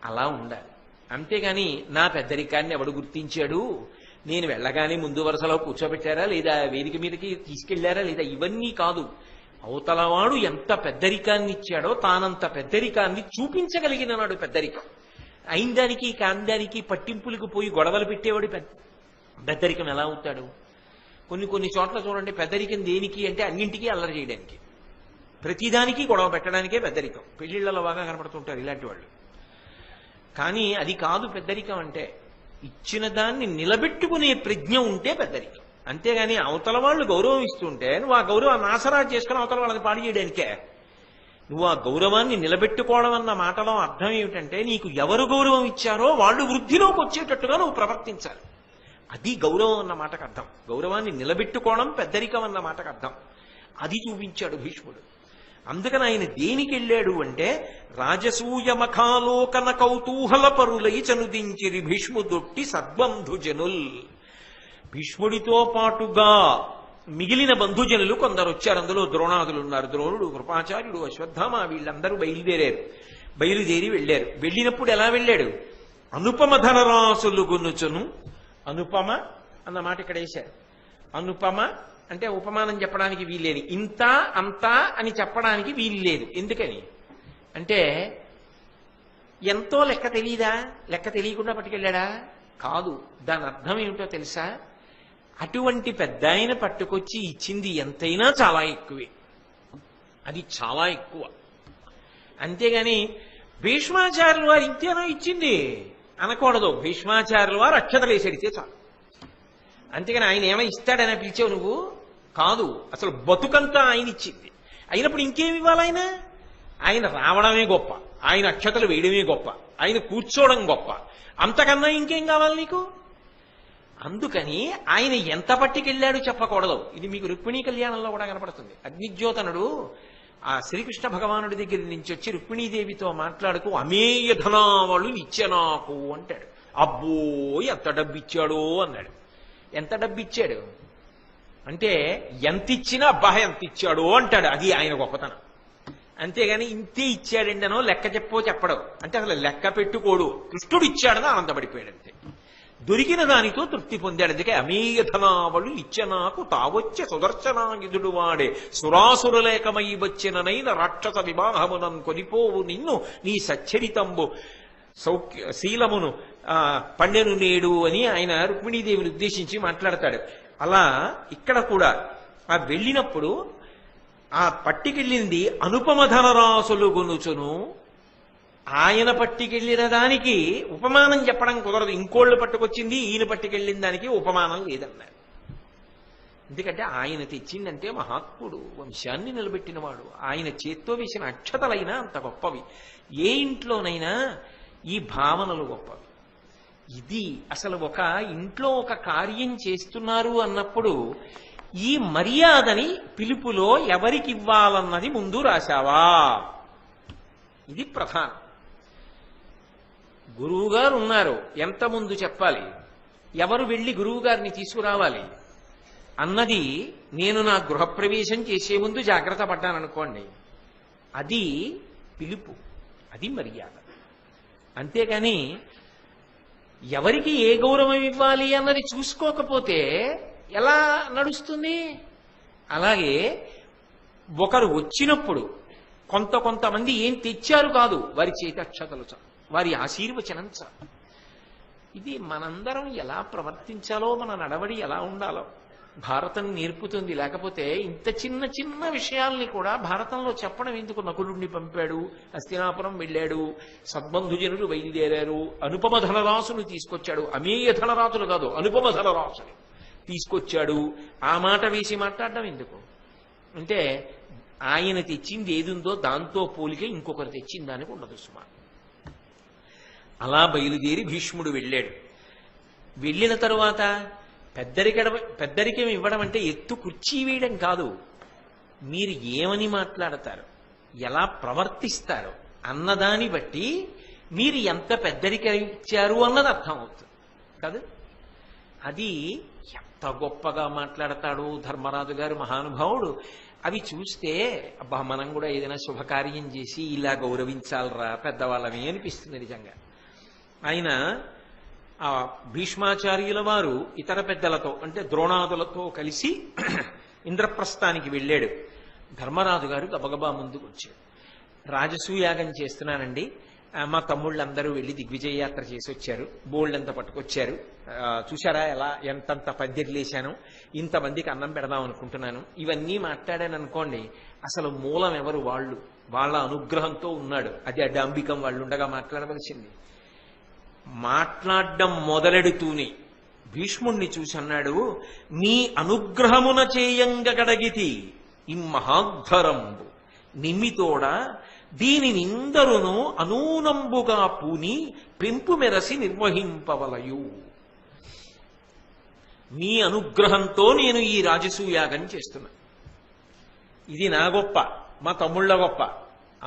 [SPEAKER 1] అలా ఉండాలి. అంతేగాని నా పెద్దరికాన్ని ఎవడు గుర్తించాడు, నేను వెళ్ళగానే ముందు వరుసలో కూర్చోబెట్టారా లేదా, వేదిక మీదకి తీసుకెళ్లారా లేదా, ఇవన్నీ కాదు. అవతలవాడు ఎంత పెద్దరికాన్ని ఇచ్చాడో తానంత పెద్దరికాన్ని చూపించగలిగిన నాడు పెద్దరికం. అయిందానికి కాందానికి పట్టింపులకు పోయి గొడవలు పెట్టేవాడు పెద్దరికం ఎలా అవుతాడు? కొన్ని చోట్ల చూడండి, పెద్దరికం దేనికి అంటే అన్నింటికీ అల్లరి చేయడానికి, ప్రతిదానికి గొడవ పెట్టడానికే పెద్దరికం. పెళ్లిళ్లలో బాగా కనపడుతుంటారు ఇలాంటి వాళ్ళు. కానీ అది కాదు పెద్దరికం అంటే. ఇచ్చిన దాన్ని నిలబెట్టుకునే ప్రజ్ఞ ఉంటే పెద్దరికం. అంతేగాని అవతల వాళ్ళు గౌరవం ఇస్తుంటే నువ్వు ఆ గౌరవాన్ని ఆసరా చేసుకుని అవతల వాళ్ళని పాడు చేయడానికే. నువ్వు ఆ గౌరవాన్ని నిలబెట్టుకోవడం అన్న మాటలో అర్థం ఏమిటంటే, నీకు ఎవరు గౌరవం ఇచ్చారో వాళ్ళు వృద్ధిలోకి వచ్చేటట్టుగా నువ్వు ప్రవర్తించాలి. అది గౌరవం అన్న మాటకు అర్థం. గౌరవాన్ని నిలబెట్టుకోవడం పెద్దరికం అన్న మాటకు అర్థం. అది చూపించాడు భీష్ముడు. అందుకని ఆయన దేనికి వెళ్ళాడు అంటే, రాజసూయ మఖాలోకన కౌతూహల పరులై చనుదించిరి భీష్ముదొట్టి సద్బంధుజనుల్. భీష్ముడితో పాటుగా మిగిలిన బంధుజనులు కొందరు వచ్చారు. అందులో ద్రోణాదులు ఉన్నారు. ద్రోణుడు, కృపాచార్యుడు, అశ్వత్థామ వీళ్ళందరూ బయలుదేరి వెళ్ళారు. వెళ్ళినప్పుడు ఎలా వెళ్ళాడు? అనుపమ ధనరాసులు గునుచును. అనుపమ అన్న మాట ఇక్కడ వేశారు. అనుపమ అంటే ఉపమానం చెప్పడానికి వీల్లేదు. ఇంత అంత అని చెప్పడానికి వీలు లేదు. ఎందుకని అంటే, ఎంతో లెక్క తెలీదా? లెక్క తెలియకుండా పట్టుకెళ్ళాడా? కాదు. దాని అర్థం ఏమిటో తెలుసా? అటువంటి పెద్ద ఆయన పట్టుకొచ్చి ఇచ్చింది ఎంతైనా చాలా ఎక్కువే. అది చాలా ఎక్కువ. అంతేగాని భీష్మాచార్యులు వారు ఇంతేనో ఇచ్చింది అనకూడదు. భీష్మాచార్యులు వారు అక్షతలు వేసేడితే చాలు. అంతేగాని ఆయన ఏమో ఇస్తాడని పిలిచావు నువ్వు కాదు. అసలు బతుకంతా ఆయన ఇచ్చింది. అయినప్పుడు ఇంకేమి ఇవ్వాలి? ఆయన రావడమే గొప్ప, ఆయన అక్షతలు వేయడమే గొప్ప, ఆయన కూర్చోవడం గొప్ప. అంతకన్నా ఇంకేం కావాలి నీకు? అందుకని ఆయన ఎంత పట్టుకెళ్ళాడు చెప్పకూడదు. ఇది మీకు రుక్మిణీ కళ్యాణంలో కూడా కనపడుతుంది. అగ్నిజ్యోతనుడు ఆ శ్రీకృష్ణ భగవానుడి దగ్గర నుంచి వచ్చి రుక్మిణీదేవితో మాట్లాడుతూ అమేయ ధనావళు ఇచ్చే నాకు అంటాడు. అబ్బో ఎంత డబ్బిచ్చాడో అన్నాడు. ఎంత డబ్బిచ్చాడు అంటే, ఎంత ఇచ్చినా అబ్బా ఎంత ఇచ్చాడో అంటాడు. అది ఆయన గొప్పతనం. అంతేగాని ఇంతే ఇచ్చాడండనో లెక్క చెప్పో చెప్పడం అంటే అసలు లెక్క పెట్టుకోడు. కృష్ణుడు ఇచ్చాడని ఆనందపడిపోయాడు అంతే. దొరికిన దానితో తృప్తి పొందాడు. అందుకే అమేయ ధనావళు ఇచ్చ నాకు తావొచ్చే సుదర్శనాయుధుడు వాడే సురాసురలేకమై వచ్చిననైన రాక్షస వివాహమునం కొనిపోవు నిన్ను నీ సచ్చరితంబు శీలమును పండెను నేడు అని ఆయన రుక్మిణీదేవిని ఉద్దేశించి మాట్లాడతాడు. అలా ఇక్కడ కూడా ఆ వెళ్ళినప్పుడు ఆ పట్టికెళ్ళింది అనుపమ ధనరాసులు గొనుచును. ఆయన పట్టికెళ్ళిన దానికి ఉపమానం చెప్పడం కుదరదు. ఇంకోళ్ళు పట్టుకొచ్చింది ఈయన పట్టికెళ్ళిన దానికి ఉపమానం లేదన్నారు. ఎందుకంటే ఆయన తెచ్చిందంటే మహాత్ముడు, వంశాన్ని నిలబెట్టినవాడు. ఆయన చేత్తో వేసిన అక్షతలైనా అంత గొప్పవి. ఏ ఇంట్లోనైనా ఈ భావనలు గొప్పవి. ఇది అసలు ఒక ఇంట్లో ఒక కార్యం చేస్తున్నారు అన్నప్పుడు ఈ మర్యాదని పిలుపులో ఎవరికి ఇవ్వాలన్నది ముందు రాశావా? ఇది ప్రధానం. గురువుగారు ఉన్నారు, ఎంత ముందు చెప్పాలి, ఎవరు వెళ్ళి గురువుగారిని తీసుకురావాలి అన్నది నేను నా గృహప్రవేశం చేసే ముందు జాగ్రత్త పడ్డాననుకోండి, అది పిలుపు, అది మర్యాద. అంతేగాని ఎవరికి ఏ గౌరవం ఇవ్వాలి అన్నది చూసుకోకపోతే ఎలా నడుస్తుంది? అలాగే ఒకరు వచ్చినప్పుడు కొంతమంది ఏం తెచ్చారు కాదు, వారి చేతి అక్షతలు చాలు, వారి ఆశీర్వచనం చాలు. ఇది మనందరం ఎలా ప్రవర్తించాలో, మన నడవడి ఎలా ఉండాలో భారతం నేర్పుతుంది. లేకపోతే ఇంత చిన్న చిన్న విషయాల్ని కూడా భారతంలో చెప్పడం ఎందుకు? నకులుణ్ణి పంపాడు, హస్తినాపురం వెళ్ళాడు, సద్బంధుజనులు బయలుదేరారు, అనుపమ ధనరాసులు తీసుకొచ్చాడు. అమేయ ధనరాసులు కాదు, అనుపమ ధనరాసులు తీసుకొచ్చాడు, ఆ మాట వేసి మాట్లాడడం ఎందుకు? అంటే ఆయన తెచ్చింది ఏది ఉందో దాంతో పోలికే ఇంకొకరు తెచ్చిన దానికి ఉండదు సుమా. అలా బయలుదేరి భీష్ముడు వెళ్ళాడు. వెళ్ళిన తరువాత పెద్దరికం ఇవ్వడం అంటే ఎత్తు కుర్చీ వేయడం కాదు. మీరు ఏమని మాట్లాడతారు, ఎలా ప్రవర్తిస్తారు అన్నదాన్ని బట్టి మీరు ఎంత పెద్దరికం ఇచ్చారు అన్నది అర్థం అవుతుంది కాదు. అది ఎంత గొప్పగా మాట్లాడతాడు ధర్మరాజు గారు, మహానుభావుడు. అవి చూస్తే అబ్బా మనం కూడా ఏదైనా శుభకార్యం చేసి ఇలా గౌరవించాలరా పెద్దవాళ్ళని అనిపిస్తుంది నిజంగా. ఆయన ఆ భీష్మాచార్యుల వారు ఇతర పెద్దలతో అంటే ద్రోణాదులతో కలిసి ఇంద్రప్రస్థానికి వెళ్ళాడు. ధర్మరాజు గారు గబగబా ముందుకు వచ్చాడు. రాజసూయాగం చేస్తున్నానండి, మా తమ్ముళ్ళందరూ వెళ్ళి దిగ్విజయ యాత్ర చేసి వచ్చారు, బోల్డంతా పట్టుకొచ్చారు, చూశారా ఎలా ఎంతంత పద్దెర్లేశాను, ఇంతమందికి అన్నం పెడదాం అనుకుంటున్నాను, ఇవన్నీ మాట్లాడాను అనుకోండి. అసలు మూలం ఎవరు? వాళ్ళ అనుగ్రహంతో ఉన్నాడు. అది అడాంబికం వాళ్ళు ఉండగా మాట్లాడవలసింది. మాట్లాడడం మొదలెడుతూనే భీష్ముణ్ణి చూసి అన్నాడు, మీ అనుగ్రహమున చేయంగగడగితి ఇమ్మహాద్ధరంబు నిమ్మితోడ దీనినిందరును అనూనంబుగా పూని పెంపు మెరసి నిర్వహింపవలయు. మీ అనుగ్రహంతో నేను ఈ రాజసూయాగం చేస్తున్నా. ఇది నా గొప్ప, మా తమ్ముళ్ళ గొప్ప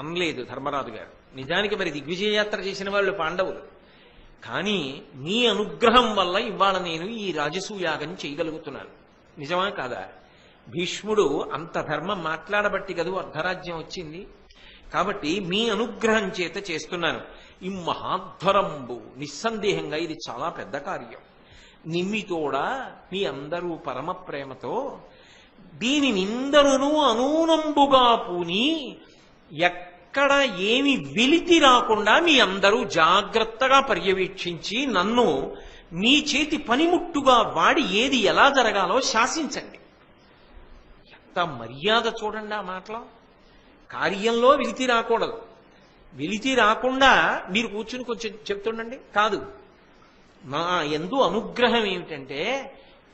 [SPEAKER 1] అనలేదు ధర్మరాజు గారు. నిజానికి మరి దిగ్విజయయాత్ర చేసిన వాళ్ళు పాండవులు. కానీ మీ అనుగ్రహం వల్ల ఇవాళ నేను ఈ రాజసూయాగం చేయగలుగుతున్నాను. నిజమా కాదా? భీష్ముడు అంత ధర్మం మాట్లాడబట్టి కదూ అర్ధరాజ్యం వచ్చింది. కాబట్టి మీ అనుగ్రహం చేత చేస్తున్నాను. ఈ మహాధ్వరంబు, నిస్సందేహంగా ఇది చాలా పెద్ద కార్యం. నిమ్మితోడా మీ అందరూ పరమ ప్రేమతో దీనినిందరును అనూనంబుగా పూని ఎక్కడ ఏమి వెలితి రాకుండా మీ అందరూ జాగ్రత్తగా పర్యవేక్షించి నన్ను మీ చేతి పనిముట్టుగా వాడి ఏది ఎలా జరగాలో శాసించండి. ఎంత మర్యాద చూడండి ఆ మాటలో. కార్యంలో వెలితి రాకూడదు. వెలితి రాకుండా మీరు కూర్చుని కొంచెం చెప్తుండండి కాదు. నా యందు అనుగ్రహం ఏమిటంటే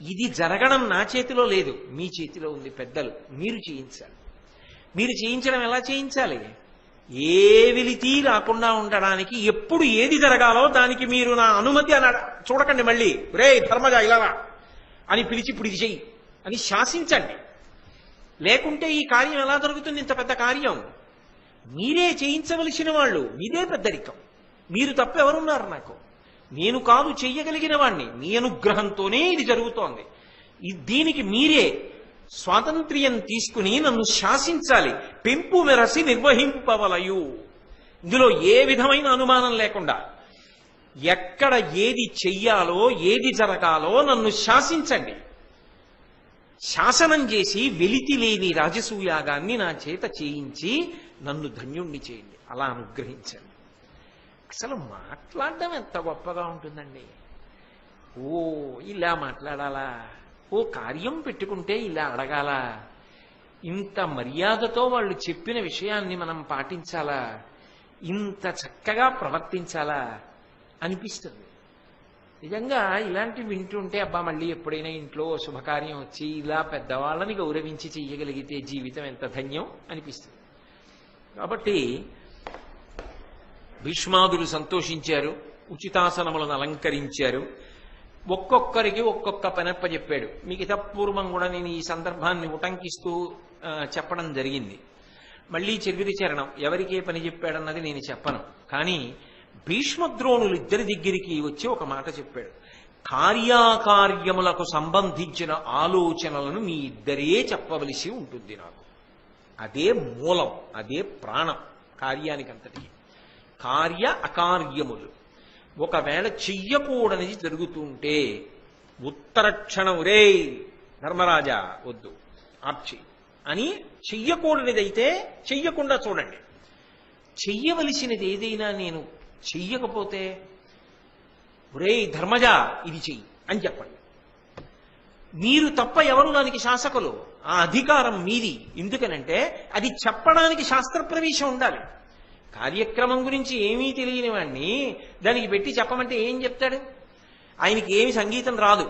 [SPEAKER 1] ఇది జరగడం నా చేతిలో లేదు, మీ చేతిలో ఉంది. పెద్దలు మీరు చేయించాలి. మీరు చేయించడం ఎలా చేయించాలి? ఏ వెలితి రాకుండా ఉండడానికి ఎప్పుడు ఏది జరగాలో దానికి మీరు నా అనుమతి అన్నాడు. చూడకండి మళ్ళీ రే ధర్మజ ఇలా అని పిలిచి ఇప్పుడు ఇది చెయ్యి అని శాసించండి. లేకుంటే ఈ కార్యం ఎలా జరుగుతుంది? ఇంత పెద్ద కార్యం మీరే చేయించవలసిన వాళ్ళు, మీదే పెద్దరికం. మీరు తప్ప ఎవరున్నారు నాకు? నేను కాదు చెయ్యగలిగిన వాణ్ణి. మీ అనుగ్రహంతోనే ఇది జరుగుతోంది. దీనికి మీరే స్వాతంత్ర్యం తీసుకుని నన్ను శాసించాలి. పెంపు మెరసి నిర్వహింపవలయు. ఇందులో ఏ విధమైన అనుమానం లేకుండా ఎక్కడ ఏది చెయ్యాలో ఏది జరగాలో నన్ను శాసించండి. శాసనం చేసి వెలితి లేని రాజసూయాగాన్ని నా చేత చేయించి నన్ను ధన్యుణ్ణి చేయండి. అలా అనుగ్రహించండి. అసలు మాట్లాడడం ఎంత గొప్పగా ఉంటుందండి. ఓ ఇలా మాట్లాడాలా, ఓ కార్యం పెట్టుకుంటే ఇలా అడగాలా, ఇంత మర్యాదతో వాళ్ళు చెప్పిన విషయాన్ని మనం పాటించాలా, ఇంత చక్కగా ప్రవర్తించాలా అనిపిస్తుంది. నిజంగా ఇలాంటివి వింటుంటే అబ్బా మళ్ళీ ఎప్పుడైనా ఇంట్లో శుభకార్యం వచ్చి ఇలా పెద్దవాళ్ళని గౌరవించి చెయ్యగలిగితే జీవితం ఎంత ధన్యం అనిపిస్తుంది. కాబట్టి భీష్మాదులు సంతోషించారు, ఉచితాసనములను అలంకరించారు. ఒక్కొక్కరికి ఒక్కొక్క పనప్ప చెప్పాడు. మీకు ఇతపూర్వం కూడా నేను ఈ సందర్భాన్ని ఉటంకిస్తూ చెప్పడం జరిగింది. మళ్ళీ చివరి చరణం ఎవరికే పని చెప్పాడన్నది నేను చెప్పను. కానీ భీష్మద్రోణులు ఇద్దరి దగ్గరికి వచ్చి ఒక మాట చెప్పాడు. కార్యాకార్యములకు సంబంధించిన ఆలోచనలను మీ ఇద్దరే చెప్పవలసి ఉంటుంది నాకు. అదే మూలం, అదే ప్రాణం కార్యానికంతటికి. కార్య అకార్యములు ఒకవేళ చెయ్యకూడనిది జరుగుతుంటే ఉత్తరక్షణం రే ధర్మరాజా వద్దు ఆర్చి అని చెయ్యకూడనిదైతే చెయ్యకుండా చూడండి. చెయ్యవలసినది ఏదైనా నేను చెయ్యకపోతే రే ధర్మజా ఇది చెయ్యి అని చెప్పండి. మీరు తప్ప ఎవరు దానికి శాసకులు? ఆ అధికారం మీది. ఎందుకనంటే అది చెప్పడానికి శాస్త్ర ప్రవేశం ఉండాలి. కార్యక్రమం గురించి ఏమీ తెలియని వాడిని దానికి పెట్టి చెప్పమంటే ఏం చెప్తాడు? ఆయనకి ఏమి సంగీతం రాదు.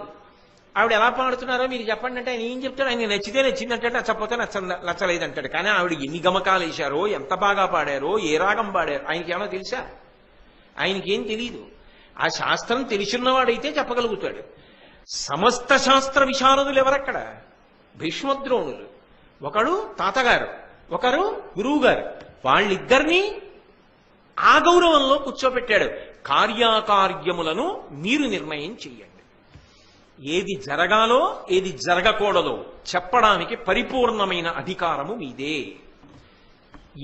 [SPEAKER 1] ఆవిడ ఎలా పాడుతున్నారో మీరు చెప్పండి అంటే ఆయన ఏం చెప్తాడు, ఆయన నచ్చితే నచ్చిందంటే నచ్చకపోతే నచ్చలేదంటాడు. కానీ ఆవిడ ఎన్ని గమకాలు వేశారో, ఎంత బాగా పాడారో, ఏ రాగం పాడారో ఆయనకి ఏమో తెలుసా? ఆయనకేం తెలియదు. ఆ శాస్త్రం తెలిసిన్నవాడైతే చెప్పగలుగుతాడు. సమస్త శాస్త్ర విశారదులు ఎవరక్కడ? భీష్మద్రోణులు. ఒకడు తాతగారు, ఒకరు గురువు గారు. వాళ్ళిద్దరినీ ఆ గౌరవంలో కూర్చోబెట్టాడు. కార్యాకార్యములను మీరు నిర్ణయం చెయ్యండి. ఏది జరగాలో ఏది జరగకూడదో చెప్పడానికి పరిపూర్ణమైన అధికారము మీదే.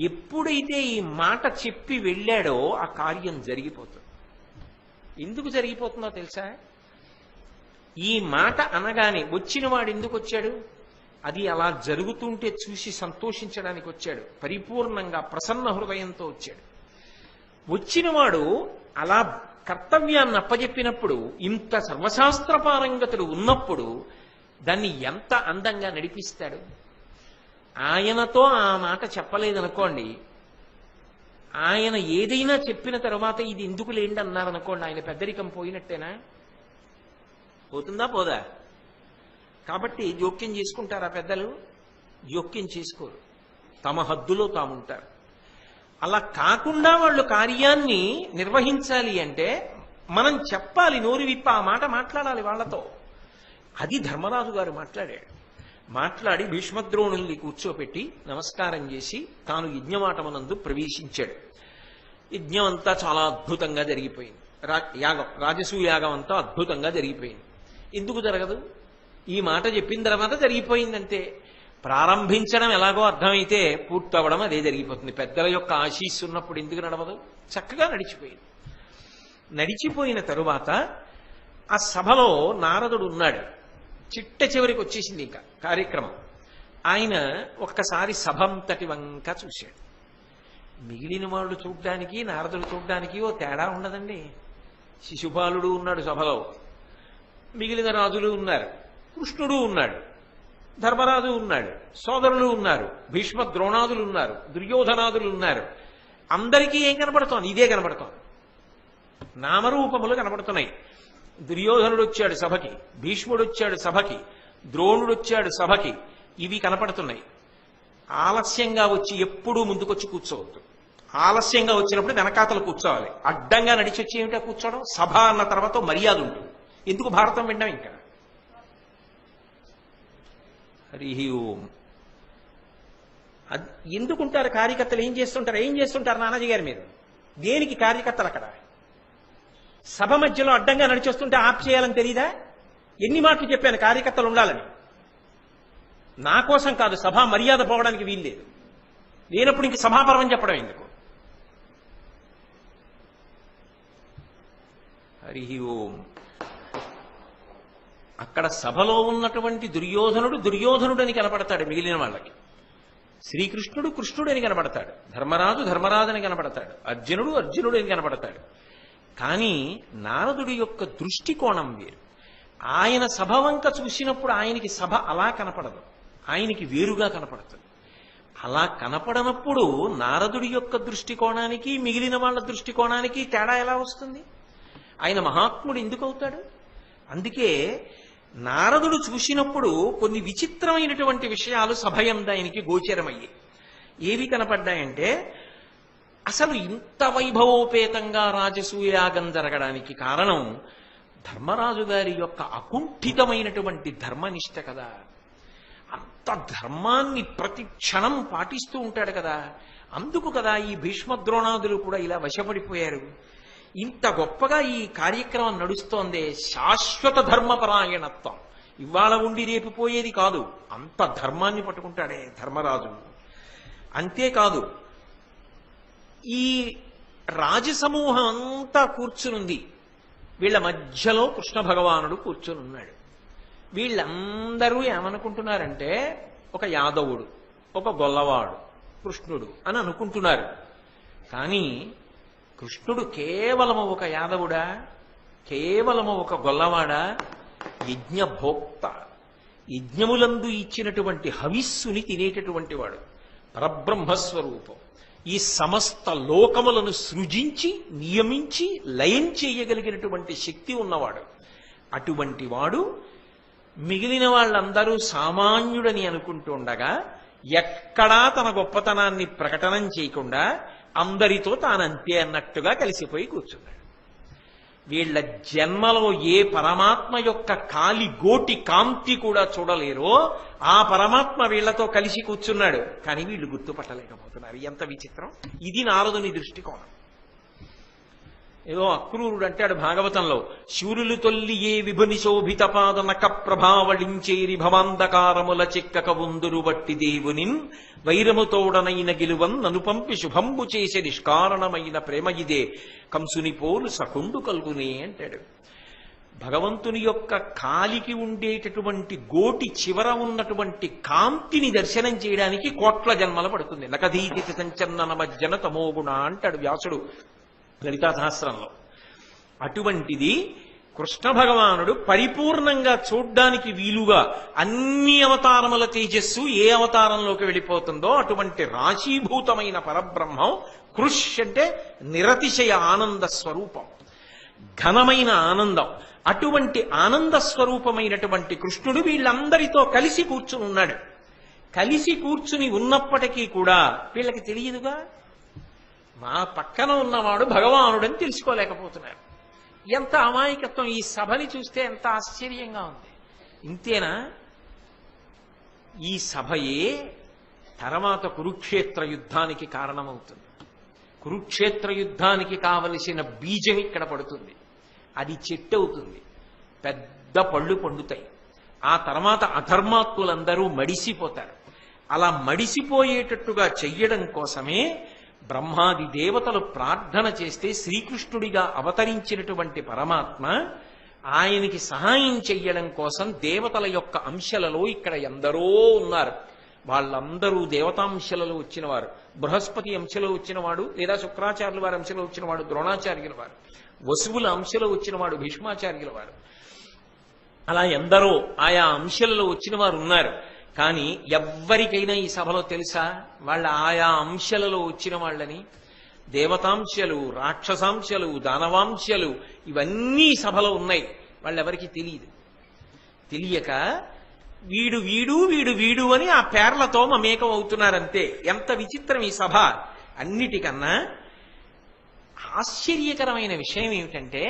[SPEAKER 1] ఎప్పుడైతే ఈ మాట చెప్పి వెళ్ళాడో ఆ కార్యం జరిగిపోతుంది. ఎందుకు జరిగిపోతుందో తెలుసా? ఈ మాట అనగానే వచ్చిన వాడు ఎందుకు వచ్చాడు? అది అలా జరుగుతుంటే చూసి సంతోషించడానికి వచ్చాడు. పరిపూర్ణంగా ప్రసన్న హృదయంతో వచ్చాడు. వచ్చినవాడు అలా కర్తవ్యాన్ని అప్పజెప్పినప్పుడు, ఇంత సర్వశాస్త్ర పారంగతుడు ఉన్నప్పుడు దాన్ని ఎంత అందంగా నడిపిస్తాడు. ఆయనతో ఆ మాట చెప్పలేదనుకోండి, ఆయన ఏదైనా చెప్పిన తర్వాత ఇది ఎందుకు లేండి అన్నారనుకోండి, ఆయన పెద్దరికం పోయినట్టేనా? పోతుందా పోదా? కాబట్టి జోక్యం చేసుకుంటారా పెద్దలు? జోక్యం చేసుకోరు. తమ హద్దులో తాముంటారు. అలా కాకుండా వాళ్ళు కార్యాన్ని నిర్వహించాలి అంటే మనం చెప్పాలి, నోరు విప్ప ఆ మాట మాట్లాడాలి వాళ్ళతో. అది ధర్మరాజు గారు మాట్లాడాడు. మాట్లాడి భీష్మద్రోణుల్ని కూర్చోపెట్టి నమస్కారం చేసి తాను యజ్ఞవాటమనందు ప్రవేశించాడు. యజ్ఞం అంతా చాలా అద్భుతంగా జరిగిపోయింది. యాగం, రాజసూయాగం అంతా అద్భుతంగా జరిగిపోయింది. ఎందుకు జరగదు? ఈ మాట చెప్పిన తర్వాత జరిగిపోయిందంటే, ప్రారంభించడం ఎలాగో అర్థమైతే పూర్తవడం అదే జరిగిపోతుంది. పెద్దల యొక్క ఆశీస్సు ఉన్నప్పుడు ఎందుకు నడవదు? చక్కగా నడిచిపోయింది. నడిచిపోయిన తరువాత ఆ సభలో నారదుడు ఉన్నాడు. చిట్ట చివరికి వచ్చేసింది ఇంకా కార్యక్రమం. ఆయన ఒక్కసారి సభంతటి వంక చూశాడు. మిగిలిన వాళ్ళు చూడ్డానికి, నారదుడు చూడ్డానికి ఓ తేడా ఉండదండి. శిశుపాలుడు ఉన్నాడు సభలో, మిగిలిన రాజులు ఉన్నారు, కృష్ణుడు ఉన్నాడు, ధర్మరాజు ఉన్నాడు, సోదరులు ఉన్నారు, భీష్మ ద్రోణాదులు ఉన్నారు, దుర్యోధనాదులు ఉన్నారు. అందరికీ ఏం కనపడుతోంది? ఇదే కనపడుతోంది. నామరూపములు కనపడుతున్నాయి. దుర్యోధనుడు వచ్చాడు సభకి, భీష్ముడు వచ్చాడు సభకి, ద్రోణుడు వచ్చాడు సభకి. ఇవి కనపడుతున్నాయి. ఆలస్యంగా వచ్చి ఎప్పుడూ ముందుకొచ్చి కూర్చోవద్దు. ఆలస్యంగా వచ్చినప్పుడు వెనకాతలు కూర్చోవాలి. అడ్డంగా నడిచి వచ్చి ఏమిటో కూర్చోవడం? సభ అన్న తర్వాత మర్యాద ఉంటుంది. ఎందుకు భారతం వినడం? ఇంకా హరి ఓం. ఎందుకుంటారు కార్యకర్తలు? ఏం చేస్తుంటారు నానాజీ గారి మీద? దేనికి కార్యకర్తలు అక్కడ? సభ మధ్యలో అడ్డంగా నడిచొస్తుంటే ఆప్ చేయాలని తెలీదా? ఎన్ని మాటలు చెప్పాను కార్యకర్తలు ఉండాలని. నా కోసం కాదు, సభా మర్యాద పోవడానికి వీల్లేదు. లేనప్పుడు ఇంక సభాపర్వం చెప్పడం ఎందుకు? హరి ఓం. అక్కడ సభలో ఉన్నటువంటి దుర్యోధనుడని కనపడతాడు మిగిలిన వాళ్ళకి. శ్రీకృష్ణుడు కృష్ణుడని కనపడతాడు, ధర్మరాజు ధర్మరాజుని కనపడతాడు, అర్జునుడని కనపడతాడు. కానీ నారదుడి యొక్క దృష్టికోణం వేరు. ఆయన సభ వంక చూసినప్పుడు ఆయనకి సభ అలా కనపడదు, ఆయనకి వేరుగా కనపడుతుంది. అలా కనపడనప్పుడు నారదుడి యొక్క దృష్టికోణానికి మిగిలిన వాళ్ళ దృష్టికోణానికి తేడా ఎలా వస్తుంది? ఆయన మహాత్ముడు ఎందుకు అవుతాడు? అందుకే నారదుడు చూసినప్పుడు కొన్ని విచిత్రమైనటువంటి విషయాలు సభయందు ఆయనకి గోచరమయ్యాయి. ఏవి కనపడ్డాయంటే, అసలు ఇంత వైభవోపేతంగా రాజసూయాగం జరగడానికి కారణం ధర్మరాజు గారి యొక్క అకుంఠితమైనటువంటి ధర్మనిష్ట కదా. అంత ధర్మాన్ని ప్రతి క్షణం పాటిస్తూ ఉంటాడు కదా. అందుకు కదా ఈ భీష్మద్రోణాదులు కూడా ఇలా వశపడిపోయారు. ఇంత గొప్పగా ఈ కార్యక్రమం నడుస్తోందే. శాశ్వత ధర్మపరాయణత్వం. ఇవాళ ఉండి రేపు పోయేది కాదు. అంత ధర్మాన్ని పట్టుకుంటాడే ధర్మరాజు. అంతేకాదు, ఈ రాజసమూహం అంతా కూర్చునుంది. వీళ్ళ మధ్యలో కృష్ణ భగవానుడు కూర్చునున్నాడు. వీళ్ళందరూ ఏమనుకుంటున్నారంటే, ఒక యాదవుడు, ఒక గొల్లవాడు కృష్ణుడు అని అనుకుంటున్నారు. కానీ కృష్ణుడు కేవలము ఒక యాదవుడా, కేవలము ఒక గొల్లవాడా? యజ్ఞభోక్త, యజ్ఞములందు ఇచ్చినటువంటి హవిస్సుని తినేటటువంటి వాడు, పరబ్రహ్మస్వరూపం. ఈ సమస్త లోకములను సృజించి నియమించి లయం చేయగలిగినటువంటి శక్తి ఉన్నవాడు. అటువంటి వాడు మిగిలిన వాళ్ళందరూ సామాన్యుడని అనుకుంటుండగా ఎక్కడా తన గొప్పతనాన్ని ప్రకటనం చేయకుండా అందరితో తానంతే అన్నట్టుగా కలిసిపోయి కూర్చున్నాడు. వీళ్ళ జన్మలో ఏ పరమాత్మ యొక్క కాలి గోటి కాంతి కూడా చూడలేరో ఆ పరమాత్మ వీళ్లతో కలిసి కూర్చున్నాడు. కానీ వీళ్ళు గుర్తుపట్టలేకపోతున్నారు. ఎంత విచిత్రం! ఇది నారదుని దృష్టికోణం. ఏదో అక్రూరుడు అంటాడు భాగవతంలో, శూరులు తొల్లి ఏ విభుని శోభిత పాదనక ప్రభావళించేరి భవాంధకారముల చిక్కక ఉందురు బట్టి దేవునిన్ వైరముతోడనైన గిలువన్ నను పంపి శుభంబు చేసే నిష్కారణమైన ప్రేమ ఇదే కంసుని పోలు సకుండు కలుగునే అంటాడు. భగవంతుని యొక్క కాలికి ఉండేటటువంటి గోటి చివర ఉన్నటువంటి కాంతిని దర్శనం చేయడానికి కోట్ల జన్మల పడుతుంది. నకధీతి సంచలన మజ్జన తమోగుణ అంటాడు వ్యాసుడు లలితా సహస్రంలో. అటువంటిది కృష్ణ భగవానుడు పరిపూర్ణంగా చూడ్డానికి వీలుగా అన్ని అవతారముల తేజస్సు ఏ అవతారంలోకి వెళ్ళిపోతుందో అటువంటి రాశీభూతమైన పరబ్రహ్మం కృష్ అంటే నిరతిశయ ఆనంద స్వరూపం, ఘనమైన ఆనందం. అటువంటి ఆనంద స్వరూపమైనటువంటి కృష్ణుడు వీళ్ళందరితో కలిసి కూర్చుని ఉన్నాడు. కలిసి కూర్చుని ఉన్నప్పటికీ కూడా వీళ్ళకి తెలియదుగా మా పక్కన ఉన్నవాడు భగవానుడని తెలుసుకోలేకపోతున్నారు. ఎంత అమాయకత్వం! ఈ సభని చూస్తే ఎంత ఆశ్చర్యంగా ఉంది. ఇంతేనా? ఈ సభయే తర్వాత కురుక్షేత్ర యుద్ధానికి కారణమవుతుంది. కురుక్షేత్ర యుద్ధానికి కావలసిన బీజం ఇక్కడ పడుతుంది. అది చెట్టు అవుతుంది, పెద్ద పళ్ళు పండుతాయి. ఆ తర్వాత అధర్మాత్ములందరూ మడిసిపోతారు. అలా మడిసిపోయేటట్టుగా చెయ్యడం కోసమే బ్రహ్మాది దేవతలు ప్రార్థన చేస్తే శ్రీకృష్ణుడిగా అవతరించినటువంటి పరమాత్మ ఆయనకి సహాయం చెయ్యడం కోసం దేవతల యొక్క అంశలలో ఇక్కడ ఎందరో ఉన్నారు. వాళ్ళందరూ దేవతాంశలలో వచ్చినవారు. బృహస్పతి అంశలో వచ్చినవాడు, లేదా శుక్రాచార్యుల వారి అంశలో వచ్చినవాడు ద్రోణాచార్యుల వారు, వసువుల అంశలో వచ్చినవాడు భీష్మాచార్యుల వారు. అలా ఎందరో ఆయా అంశలలో వచ్చిన వారు ఉన్నారు. కానీ ఎవ్వరికైనా ఈ సభలో తెలుసా వాళ్ళ ఆయా అంశలలో వచ్చిన వాళ్ళని? దేవతాంశలు, రాక్షసాంశలు, దానవాంశలు ఇవన్నీ సభలో ఉన్నాయి. వాళ్ళెవరికి తెలియదు. తెలియక వీడు వీడు వీడు వీడు అని ఆ పేర్లతో మమేకం అవుతున్నారంతే. ఎంత విచిత్రం ఈ సభ! అన్నిటికన్నా ఆశ్చర్యకరమైన విషయం ఏమిటంటే,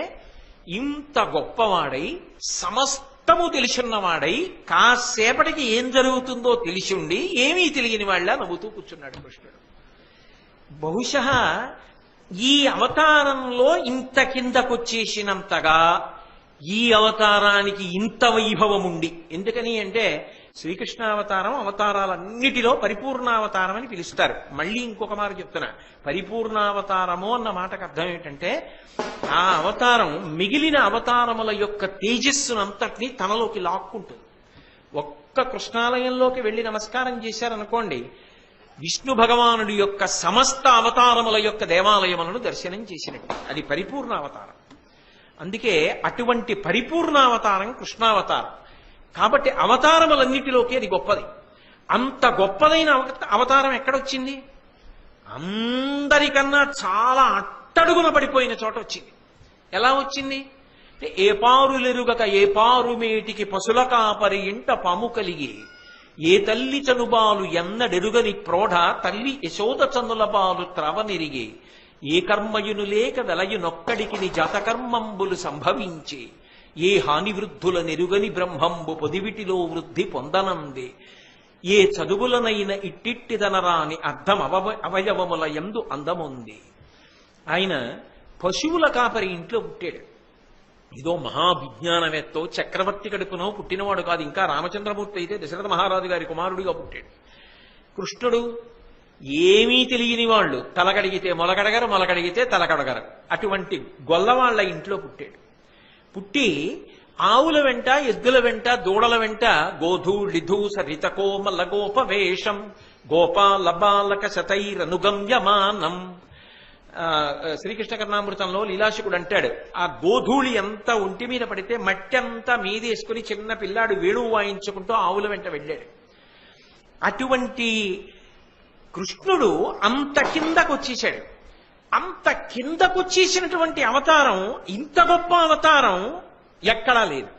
[SPEAKER 1] ఇంత గొప్పవాడై సమస్తము తెలిసిన్నవాడై కాసేపటికి ఏం జరుగుతుందో తెలిసిండి ఏమీ తెలియని వాళ్ళ నవ్వుతూ కూర్చున్నాడు కృష్ణుడు. బహుశः ఈ అవతారంలో ఇంత కిందకొచ్చేసినంతగా ఈ అవతారానికి ఇంత వైభవం ఉండి, ఎందుకని అంటే శ్రీకృష్ణావతారం అవతారాలన్నిటిలో పరిపూర్ణావతారం అని పిలుస్తారు. మళ్ళీ ఇంకొక మాట చెప్తున్నా, పరిపూర్ణావతారము అన్న మాటకు అర్థం ఏంటంటే ఆ అవతారం మిగిలిన అవతారముల యొక్క తేజస్సునంతటినీ తనలోకి లాక్కుంటుంది. ఒక్క కృష్ణాలయంలోకి వెళ్ళి నమస్కారం చేశారనుకోండి, విష్ణు భగవానుడి యొక్క సమస్త అవతారముల యొక్క దేవాలయములను దర్శనం చేసినట్టు. అది పరిపూర్ణావతారం. అందుకే అటువంటి పరిపూర్ణావతారం కృష్ణావతారం. కాబట్టి అవతారములన్నిటిలోకి అది గొప్పది. అంత గొప్పదైన అవతారం ఎక్కడొచ్చింది? అందరికన్నా చాలా అట్టడుగున పడిపోయిన చోట వచ్చింది. ఎలా వచ్చింది? ఏ పారులెరుగక ఏ పారుమేటికి పశుల కాపరి ఇంట పాము కలిగి, ఏ తల్లి చనుబాలు ఎన్నడెరుగని ప్రోఢ తల్లి యశోద చనుల బాలు త్రవనిరిగి, ఏ కర్మయును లేక వెలయునొక్కడికి జాతకర్మంబులు సంభవించే, ఏ హాని వృద్ధుల నెరుగని బ్రహ్మంబు పొదివిటిలో వృద్ధి పొందనందే, ఏ చదువులనైన ఇట్టిట్టిదనరాని అర్థం అవయవముల యందు అందముంది. ఆయన పశువుల కాపరి ఇంట్లో పుట్టాడు. ఇదో మహావిజ్ఞానవేత్తో చక్రవర్తి కడుపునో పుట్టినవాడు కాదు. ఇంకా రామచంద్రమూర్తి అయితే దశరథ మహారాజు గారి కుమారుడిగా పుట్టాడు. కృష్ణుడు ఏమీ తెలియని వాళ్ళు, తలకడిగితే మొలకడగరు, మొలకడిగితే తలకడగరు, అటువంటి గొల్లవాళ్ల ఇంట్లో పుట్టాడు. పుట్టి ఆవుల వెంట, ఎద్దుల వెంట, దూడల వెంట గోధూళిధూ సరితకోమల గోపవేషం గోపాల బాలక శతైరనుగమ్యమానం. శ్రీకృష్ణ కర్ణామృతంలో లీలాశకుడు అంటాడు, ఆ గోధూళి ఎంత ఒంటి మీద పడితే మట్టి అంతా మీదేసుకుని చిన్న పిల్లాడు వేణువు వాయించుకుంటూ ఆవుల వెంట వెళ్ళాడు. అటువంటి కృష్ణుడు అంత కిందకొచ్చేశాడు. అంత కిందకొచ్చేసినటువంటి అవతారం, ఇంత గొప్ప అవతారం ఎక్కడా లేదు.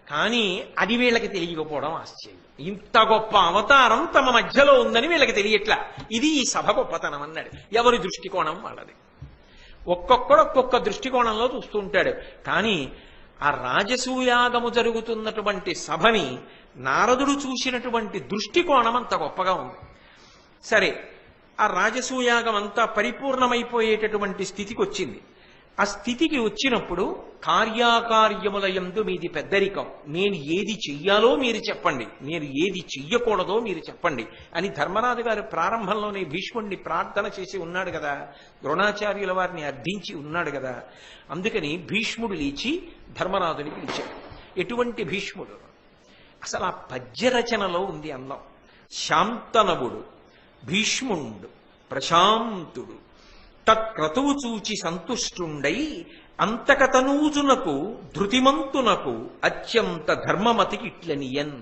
[SPEAKER 1] కానీ అది వీళ్ళకి తెలియకపోవడం ఆశ్చర్యం. ఇంత గొప్ప అవతారం తమ మధ్యలో ఉందని వీళ్ళకి తెలియట్లా. ఇది ఈ సభ గొప్పతనం అన్నాడు. ఎవరి దృష్టికోణం వాళ్ళది. ఒక్కొక్కడు ఒక్కొక్క దృష్టికోణంలో చూస్తూ ఉంటాడు. కానీ ఆ రాజసూయాగము జరుగుతున్నటువంటి సభని నారదుడు చూసినటువంటి దృష్టికోణం అంత గొప్పగా ఉంది. సరే, ఆ రాజసూయాగం అంతా పరిపూర్ణమైపోయేటటువంటి స్థితికి వచ్చింది. ఆ స్థితికి వచ్చినప్పుడు కార్యాకార్యముల యందు మీది పెద్దరికం, నేను ఏది చెయ్యాలో మీరు చెప్పండి, నేను ఏది చెయ్యకూడదో మీరు చెప్పండి అని ధర్మరాజు గారు ప్రారంభంలోనే భీష్ముడిని ప్రార్థన చేసి ఉన్నాడు కదా, ద్రోణాచార్యుల వారిని అర్థించి ఉన్నాడు కదా. అందుకని భీష్ముడు లేచి ధర్మరాజుని పిలిచాడు. ఎటువంటి భీష్ముడు? అసలు ఆ పద్యరచనలో ఉంది అందం. శాంతనవుడు భీష్ముండు ప్రశాంతుడు తత్క్రతువు చూచి సంతుష్టుండై అంతకతనూజునకు ధృతిమంతునకు అత్యంత ధర్మమతికి ఇట్లనియన్.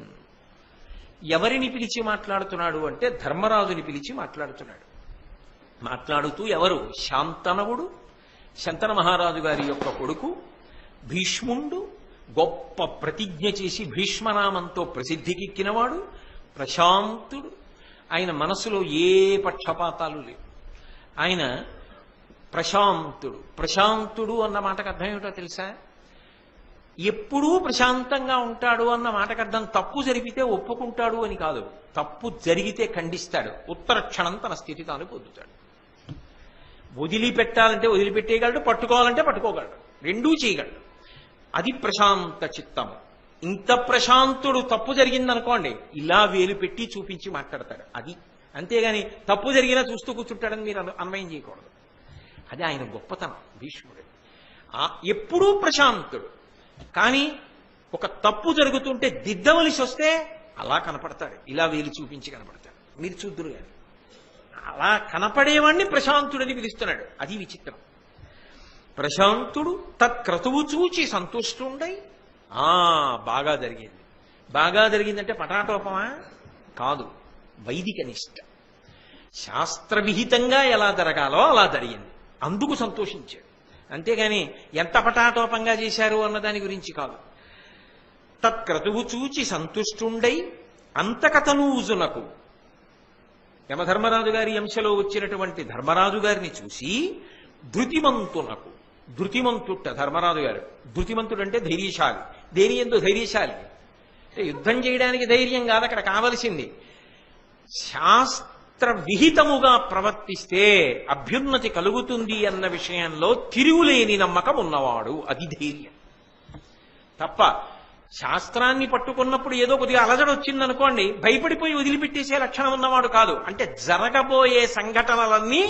[SPEAKER 1] ఎవరిని పిలిచి మాట్లాడుతున్నాడు అంటే ధర్మరాజుని పిలిచి మాట్లాడుతున్నాడు. మాట్లాడుతూ ఎవరు? శాంతనవుడు, శంతన మహారాజు గారి యొక్క కొడుకు భీష్ముండు, గొప్ప ప్రతిజ్ఞ చేసి భీష్మనామంతో ప్రసిద్ధికెక్కినవాడు, ప్రశాంతుడు. ఆయన మనసులో ఏ పక్షపాతాలు లేవు. ఆయన ప్రశాంతుడు. ప్రశాంతుడు అన్న మాటకు అర్థం ఏమిటో తెలుసా? ఎప్పుడూ ప్రశాంతంగా ఉంటాడు అన్న మాటకు అర్థం తప్పు జరిగితే ఒప్పుకుంటాడు అని కాదు, తప్పు జరిగితే ఖండిస్తాడు. ఉత్తర క్షణం తన స్థితి తాను పొందుతాడు. వదిలిపెట్టాలంటే వదిలిపెట్టేయగలడు, పట్టుకోవాలంటే పట్టుకోగలడు, రెండూ చేయగలడు. అది ప్రశాంత చిత్తము. ఇంత ప్రశాంతుడు తప్పు జరిగిందనుకోండి ఇలా వేలు పెట్టి చూపించి మాట్లాడతాడు. అది అంతేగాని తప్పు జరిగినా చూస్తూ కూర్చుంటాడని మీరు అన్వయం చేయకూడదు. అది ఆయన గొప్పతనం భీష్ముడు. ఎప్పుడూ ప్రశాంతుడు. కానీ ఒక తప్పు జరుగుతుంటే దిద్దవలసి వస్తే అలా కనపడతాడు, ఇలా వేలు చూపించి కనపడతాడు. మీరు చూద్దురు కానీ అలా కనపడేవాడిని ప్రశాంతుడని పిలుస్తున్నాడు. అది విచిత్రం. ప్రశాంతుడు తత్క్రతువు చూచి సంతుష్టుండై. బాగా జరిగింది. బాగా జరిగిందంటే పటాటోపమా కాదు, వైదిక నిష్ట. శాస్త్రవిహితంగా ఎలా జరగాలో అలా జరిగింది, అందుకు సంతోషించాడు. అంతేగాని ఎంత పటాటోపంగా చేశారు అన్న దాని గురించి కాదు. తత్క్రతువు చూచి సంతుష్టుండై అంతకతనూజునకు. యమధర్మరాజు గారి అంశలో వచ్చినటువంటి ధర్మరాజు గారిని చూసి ధృతిమంతునకు. ధృతిమంతుట ధర్మరాజు గారు. ధృతిమంతుడు అంటే ధైర్యశాలి. దేని ఎందు ధైర్యశాలి? యుద్ధం చేయడానికి ధైర్యం కాదు అక్కడ కావలసింది. శాస్త్ర విహితముగా ప్రవర్తిస్తే అభ్యున్నతి కలుగుతుంది అన్న విషయంలో తిరుగులేని నమ్మకం ఉన్నవాడు. అది ధైర్యం. తప్ప శాస్త్రాన్ని పట్టుకున్నప్పుడు ఏదో కొద్దిగా అలజడి వచ్చిందనుకోండి భయపడిపోయి వదిలిపెట్టేసే లక్షణం ఉన్నవాడు కాదు. అంటే జరగబోయే సంఘటనలన్నీ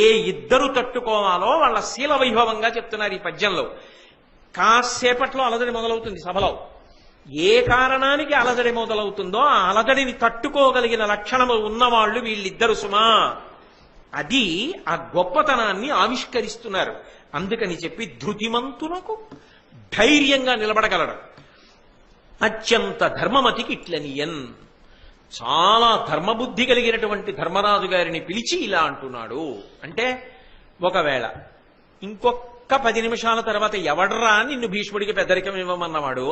[SPEAKER 1] ఏ ఇద్దరు తట్టుకోవాలో వాళ్ళ శీల వైభవంగా చెప్తున్నారు ఈ పద్యంలో. కాసేపట్లో అలజడి మొదలవుతుంది సభలో. ఏ కారణానికి అలజడి మొదలవుతుందో ఆ అలజడిని తట్టుకోగలిగిన లక్షణము ఉన్నవాళ్లు వీళ్ళిద్దరు సుమా. అది ఆ గొప్పతనాన్ని ఆవిష్కరిస్తున్నారు. అందుకని చెప్పి ధృతిమంతునకు ధైర్యంగా నిలబడగలడు. అత్యంత ధర్మమతికి ఇట్లనియన్. చాలా ధర్మబుద్ధి కలిగినటువంటి ధర్మరాజు గారిని పిలిచి ఇలా అంటున్నాడు. అంటే ఒకవేళ ఇంకొక 10 నిమిషాల తర్వాత ఎవడ్రా నిన్ను భీష్ముడికి పెద్దరికం ఇవ్వమన్నవాడు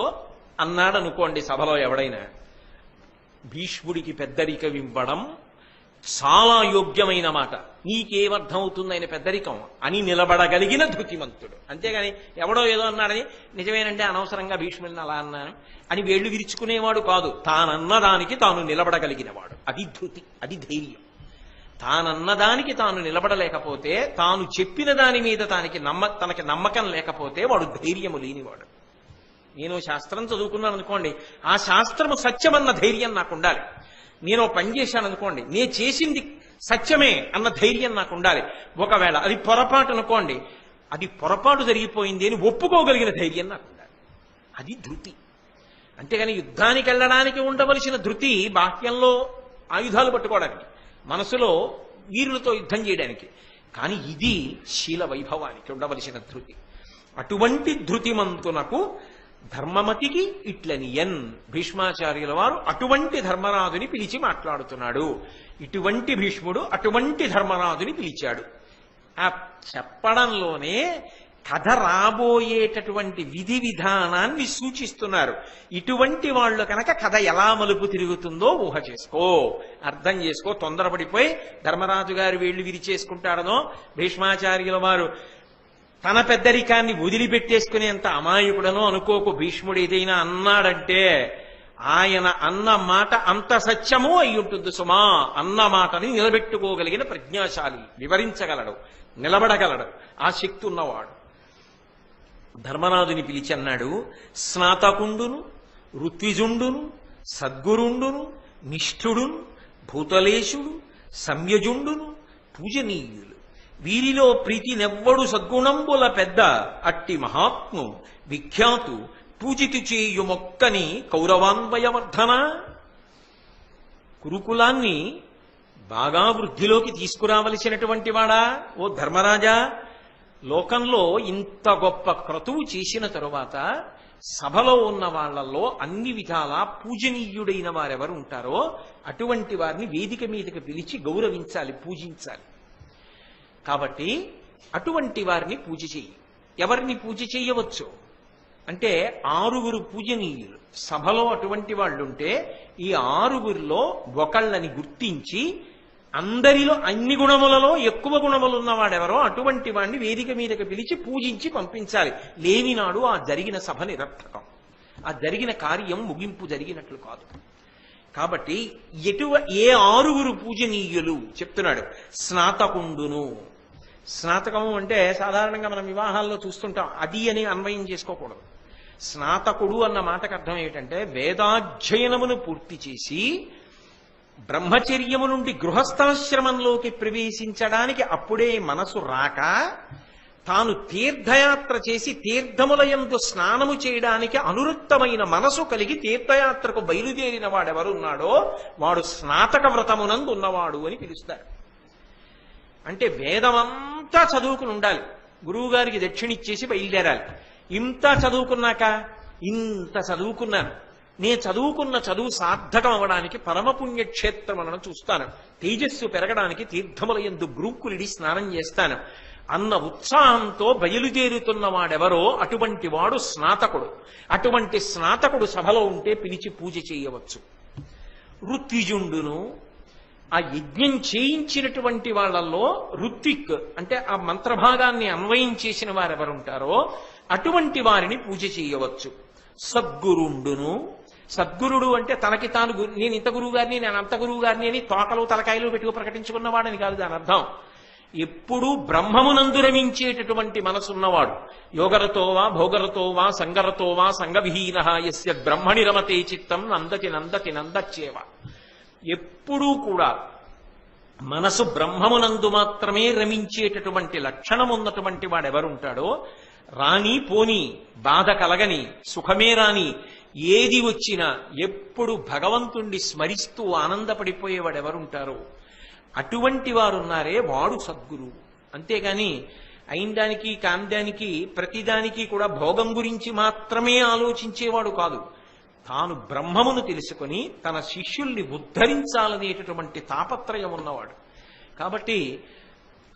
[SPEAKER 1] అన్నాడు అనుకోండి సభలో ఎవడైనా, భీష్ముడికి పెద్దరికం ఇవ్వడం చాలా యోగ్యమైన మాట, నీకేమర్థమవుతుంది ఆయన పెద్దరికం అని నిలబడగలిగిన ధృతిమంతుడు. అంతేగాని ఎవడో ఏదో అన్నాడని నిజమేనంటే అనవసరంగా భీష్ముడిని అలా అన్నాను అని వేళ్లు విరుచుకునేవాడు కాదు. తానన్నదానికి తాను నిలబడగలిగినవాడు. అది ధృతి, అది ధైర్యం. తానన్నదానికి తాను నిలబడలేకపోతే, తాను చెప్పిన దాని మీద తనకి నమ్మకం లేకపోతే వాడు ధైర్యము లేనివాడు. నేను శాస్త్రం చదువుకున్నాను అనుకోండి, ఆ శాస్త్రము సత్యమన్న ధైర్యం నాకు ఉండాలి. నేను పని చేశాను అనుకోండి, నేను చేసింది సత్యమే అన్న ధైర్యం నాకు ఉండాలి. ఒకవేళ అది పొరపాటు అనుకోండి, అది పొరపాటు జరిగిపోయింది అని ఒప్పుకోగలిగిన ధైర్యం నాకు ఉండాలి. అది ధృతి. అంతేగాని యుద్ధానికి వెళ్ళడానికి ఉండవలసిన ధృతి బాహ్యంలో ఆయుధాలు పట్టుకోవడానికి, మనసులో వీరులతో యుద్ధం చేయడానికి. కానీ ఇది శీల వైభవానికి ఉండవలసిన ధృతి. అటువంటి ధృతిమంతునకు ధర్మమతికి ఇట్లనియన్. భీష్మాచార్యుల వారు అటువంటి ధర్మరాజుని పిలిచి మాట్లాడుతున్నాడు. ఇటువంటి భీష్ముడు అటువంటి ధర్మరాజుని పిలిచాడు. ఆ చెప్పడంలోనే కథ రాబోయేటటువంటి విధి విధానాన్ని సూచిస్తున్నారు. ఇటువంటి వాళ్ళు కనుక కథ ఎలా మలుపు తిరుగుతుందో ఊహ చేసుకో, అర్థం చేసుకో. తొందరపడిపోయి ధర్మరాజు గారు వీళ్ళు విరిచేసుకుంటాడనో, భీష్మాచార్యుల వారు తన పెద్దరికాన్ని వదిలిపెట్టేసుకునేంత అమాయకుడనో అనుకోకు. భీష్ముడు ఏదైనా అన్నాడంటే ఆయన అన్న మాట అంత సత్యమో అయి ఉంటుంది సుమా. అన్న మాటని నిలబెట్టుకోగలిగిన ప్రజ్ఞాశాలి, వివరించగలడు, నిలబడగలడు, ఆ శక్తి ఉన్నవాడు. ధర్మరాజుని పిలిచి అన్నాడు, స్నాతకుండును, ఋత్విజుండును, సద్గురుండును, నిష్ఠుడును, భూతలేశుడు, సంయజుండును, పూజనీయులు. వీరిలో ప్రీతినెవ్వడు సద్గుణంబుల పెద్ద, అట్టి మహాత్ము విఖ్యాతు పూజితు చేయు మొక్కని కౌరవాన్వయవర్ధన. కురుకులాన్ని బాగా వృద్ధిలోకి తీసుకురావలసినటువంటి వాడా ఓ ధర్మరాజా, లోకంలో ఇంత గొప్ప క్రతువు చేసిన తరువాత సభలో ఉన్న వాళ్లలో అన్ని విధాలా పూజనీయుడైన వారెవరు ఉంటారో అటువంటి వారిని వేదిక మీదకి పిలిచి గౌరవించాలి, పూజించాలి. కాబట్టి అటువంటి వారిని పూజ చెయ్యి. ఎవరిని పూజ చెయ్యవచ్చు అంటే 6 పూజనీయులు. సభలో అటువంటి వాళ్ళుంటే ఈ 6లో ఒకళ్ళని గుర్తించి అందరిలో అన్ని గుణములలో ఎక్కువ గుణములున్నవాడెవరో అటువంటి వాడిని వేదిక మీదకి పిలిచి పూజించి పంపించాలి. లేనినాడు ఆ జరిగిన సభ నిరర్థకం, ఆ జరిగిన కార్యం ముగింపు జరిగినట్లు కాదు. కాబట్టి ఏ 6 పూజనీయులు చెప్తున్నాడు. స్నాతకుండును. స్నాతకము అంటే సాధారణంగా మనం వివాహాల్లో చూస్తుంటాం, అది అని అన్వయం చేసుకోకూడదు. స్నాతకుడు అన్న మాటకు అర్థం ఏమిటంటే వేదాధ్యయనమును పూర్తి చేసి బ్రహ్మచర్యము నుండి గృహస్థాశ్రమంలోకి ప్రవేశించడానికి అప్పుడే మనసు రాక తాను తీర్థయాత్ర చేసి తీర్థములయందు స్నానము చేయడానికి అనురుక్తమైన మనసు కలిగి తీర్థయాత్రకు బయలుదేరిన వాడెవరున్నాడో వాడు స్నాతక వ్రతమునందు ఉన్నవాడు అని పిలుస్తారు. అంటే వేదమంతా చదువుకుని ఉండాలి, గురువుగారికి దక్షిణిచ్చేసి బయలుదేరాలి. ఇంత చదువుకున్నాక ఇంత చదువుకున్నాను, నేను చదువుకున్న చదువు సార్థకం అవడానికి పరమపుణ్యక్షేత్రములను చూస్తాను, తేజస్సు పెరగడానికి తీర్థముల యందు గ్రూకులిడి స్నానం చేస్తాను అన్న ఉత్సాహంతో బయలుదేరుతున్న వాడెవరో అటువంటి వాడు స్నాతకుడు. అటువంటి స్నాతకుడు సభలో ఉంటే పిలిచి పూజ చేయవచ్చు. ఋత్విజుండును. ఆ యజ్ఞం చేయించినటువంటి వాళ్ళల్లో ఋత్విక్ అంటే ఆ మంత్రభాగాన్ని అన్వయం చేసిన వారెవరుంటారో అటువంటి వారిని పూజ చేయవచ్చు. సద్గురుండును. సద్గురుడు అంటే తనకి తాను నేను ఇంత గురువు గారిని, నేను అంత గురువు గారిని అని తోకలు తలకాయలు పెట్టుకు ప్రకటించుకున్నవాడని కాదు దాని అర్థం. ఎప్పుడూ బ్రహ్మమునందు రమించేటటువంటి మనసున్నవాడు. యోగరతోవా భోగరతోవా సంగరతోవా సంగవిహీన యస్య బ్రహ్మణి రమతే చిత్తం నందతి నందతి నందచ్చేవ. ఎప్పుడూ కూడా మనసు బ్రహ్మమునందు మాత్రమే రమించేటటువంటి లక్షణం ఉన్నటువంటి వాడెవరుంటాడో, రాని పోని బాధ కలగని సుఖమే రాని ఏది వచ్చినా ఎప్పుడు భగవంతుణ్ణి స్మరిస్తూ ఆనందపడిపోయేవాడెవరుంటారో అటువంటి వారున్నారే వాడు సద్గురువు. అంతేగాని అయినదానికి కాందానికి ప్రతిదానికి కూడా భోగం గురించి మాత్రమే ఆలోచించేవాడు కాదు. తాను బ్రహ్మమును తెలుసుకొని తన శిష్యుల్ని ఉద్ధరించాలనేటటువంటి తాపత్రయం ఉన్నవాడు. కాబట్టి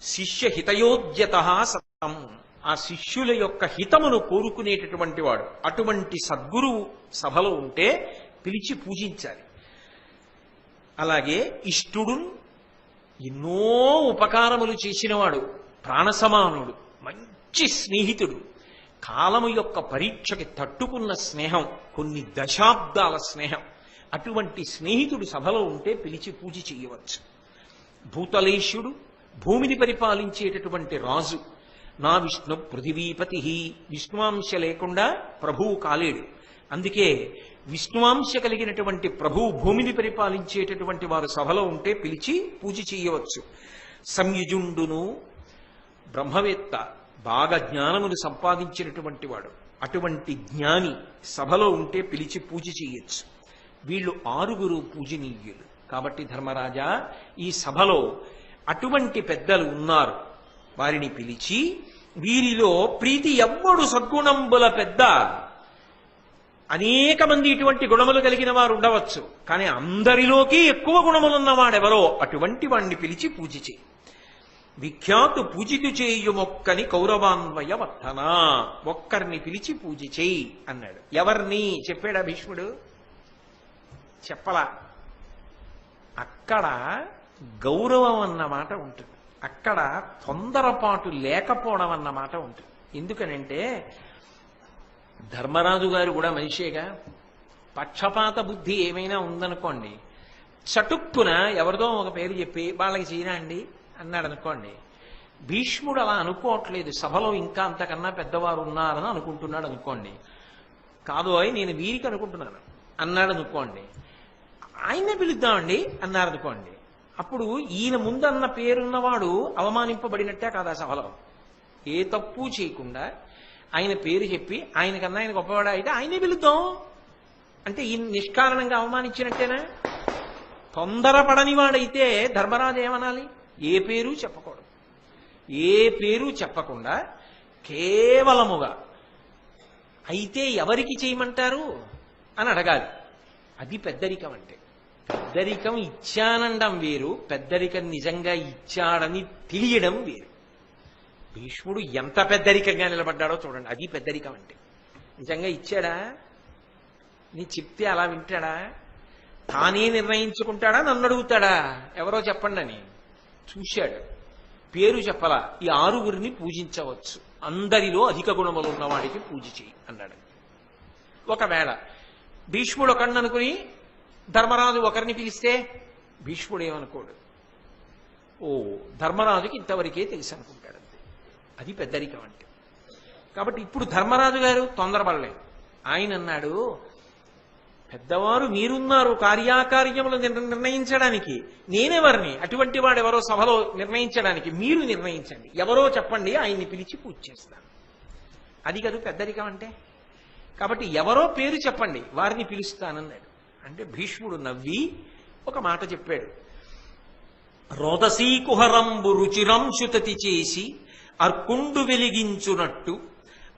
[SPEAKER 1] శిష్య హితయోద్యత సతం, ఆ శిష్యుల యొక్క హితమును కోరుకునేటటువంటి వాడు. అటువంటి సద్గురువు సభలో ఉంటే పిలిచి పూజించాలి. అలాగే ఇష్టుడు, ఎన్నో ఉపకారములు చేసినవాడు, ప్రాణసమానుడు, మంచి స్నేహితుడు, కాలము యొక్క పరీక్షకి తట్టుకున్న స్నేహం, కొన్ని దశాబ్దాల స్నేహం. అటువంటి స్నేహితుడు సభలో ఉంటే పిలిచి పూజ చేయవచ్చు. భూతలేశుడు, భూమిని పరిపాలించేటటువంటి రాజు. నా విష్ణు పృథివీపతి, విష్ణువాంశ లేకుండా ప్రభువు కాలేడు. అందుకే విష్ణువాంశ కలిగినటువంటి ప్రభువు భూమిని పరిపాలించేటటువంటి వారు సభలో ఉంటే పిలిచి పూజ చేయవచ్చు. సంయుజుండును. బ్రహ్మవేత్త, బాగా జ్ఞానమును సంపాదించినటువంటి వాడు. అటువంటి జ్ఞాని సభలో ఉంటే పిలిచి పూజ చేయొచ్చు. వీళ్ళు 6 పూజనీయులు. కాబట్టి ధర్మరాజా, ఈ సభలో అటువంటి పెద్దలు ఉన్నారు, వారిని పిలిచి వీరిలో ప్రీతి ఎవ్వడు సద్గుణంబుల పెద్ద. అనేక మంది ఇటువంటి గుణములు కలిగిన వారు ఉండవచ్చు, కానీ అందరిలోకి ఎక్కువ గుణములున్నవాడెవరో అటువంటి వాడిని పిలిచి పూజ చేయి. విఖ్యాతు పూజితు చేయుమొక్కని కౌరవాన్వయ వర్ధన, ఒక్కరిని పిలిచి పూజ చేయి అన్నాడు. ఎవరిని చెప్పాడా భీష్ముడు? చెప్పలా. అక్కడ గౌరవం అన్న మాట ఉంటుంది, అక్కడ తొందరపాటు లేకపోవడం అన్న మాట ఉంటుంది. ఎందుకనంటే ధర్మరాజు గారు కూడా మనిషేగా. పక్షపాత బుద్ధి ఏమైనా ఉందనుకోండి, చటుక్కున ఎవరిదో ఒక పేరు చెప్పి వాళ్ళకి చేయనా అండి అన్నాడు అనుకోండి. భీష్ముడు అలా అనుకోవట్లేదు, సభలో ఇంకా అంతకన్నా పెద్దవారు ఉన్నారని అనుకుంటున్నాడు అనుకోండి. కాదు అయి నేను వీరికి అనుకుంటున్నాను అన్నాడు అనుకోండి. ఆయనే పిలుద్దామండి అన్నారు అనుకోండి. అప్పుడు ఈయన ముందన్న పేరున్నవాడు అవమానింపబడినట్టే కాదా సభలో? ఏ తప్పు చేయకుండా ఆయన పేరు చెప్పి ఆయనకన్నా ఆయన గొప్పవాడు అయితే ఆయనే పిలుద్దాం అంటే ఈయన నిష్కారణంగా అవమానించినట్టేనా? తొందరపడని వాడైతే ధర్మరాజు ఏమనాలి? ఏ పేరు చెప్పకూడదు, ఏ పేరు చెప్పకుండా కేవలముగా అయితే ఎవరికి చేయమంటారు అని అడగాలి. అది పెద్దరికం అంటే. పెద్దరికం ఇచ్చానండం వేరు, పెద్దరికం నిజంగా ఇచ్చాడని తెలియడం వేరు. భీష్ముడు ఎంత పెద్దరికంగా నిలబడ్డాడో చూడండి, అది పెద్దరికం అంటే. నిజంగా ఇచ్చాడా? నీ చెప్తే అలా వింటాడా? తానే నిర్ణయించుకుంటాడా? నన్ను అడుగుతాడా ఎవరో చెప్పండి అని? చూశాడు, పేరు చెప్పలా, ఈ 6గురిని పూజించవచ్చు, అందరిలో అధిక గుణములు ఉన్నవాడికి పూజ చేయి అన్నాడు. ఒకవేళ భీష్ముడు ఒకడిని అనుకుని ధర్మరాజు ఒకరిని పిలిస్తే భీష్ముడు ఏమనుకోడు, ఓ ధర్మరాజుకి ఇంతవరకే తెలుసు అనుకుంటాడు. అది పెద్దరికం అంటే. కాబట్టి ఇప్పుడు ధర్మరాజు గారు తొందరపడలేదు. ఆయన అన్నాడు, పెద్దవారు మీరున్నారు కార్యాకార్యములు నిర్ణయించడానికి, నేనెవరిని? అటువంటి వాడెవరో సభలో నిర్ణయించడానికి మీరు నిర్ణయించండి, ఎవరో చెప్పండి, ఆయన్ని పిలిచి పూజ చేస్తాను. అది కాదు పెద్దరికం అంటే. కాబట్టి ఎవరో పేరు చెప్పండి, వారిని పిలుస్తానన్నాడు. అంటే భీష్ముడు నవ్వి ఒక మాట చెప్పాడు. రోదసీ కుహరంబు రుచిరంశుతతి చేసి అర్కుండు వెలిగించునట్టు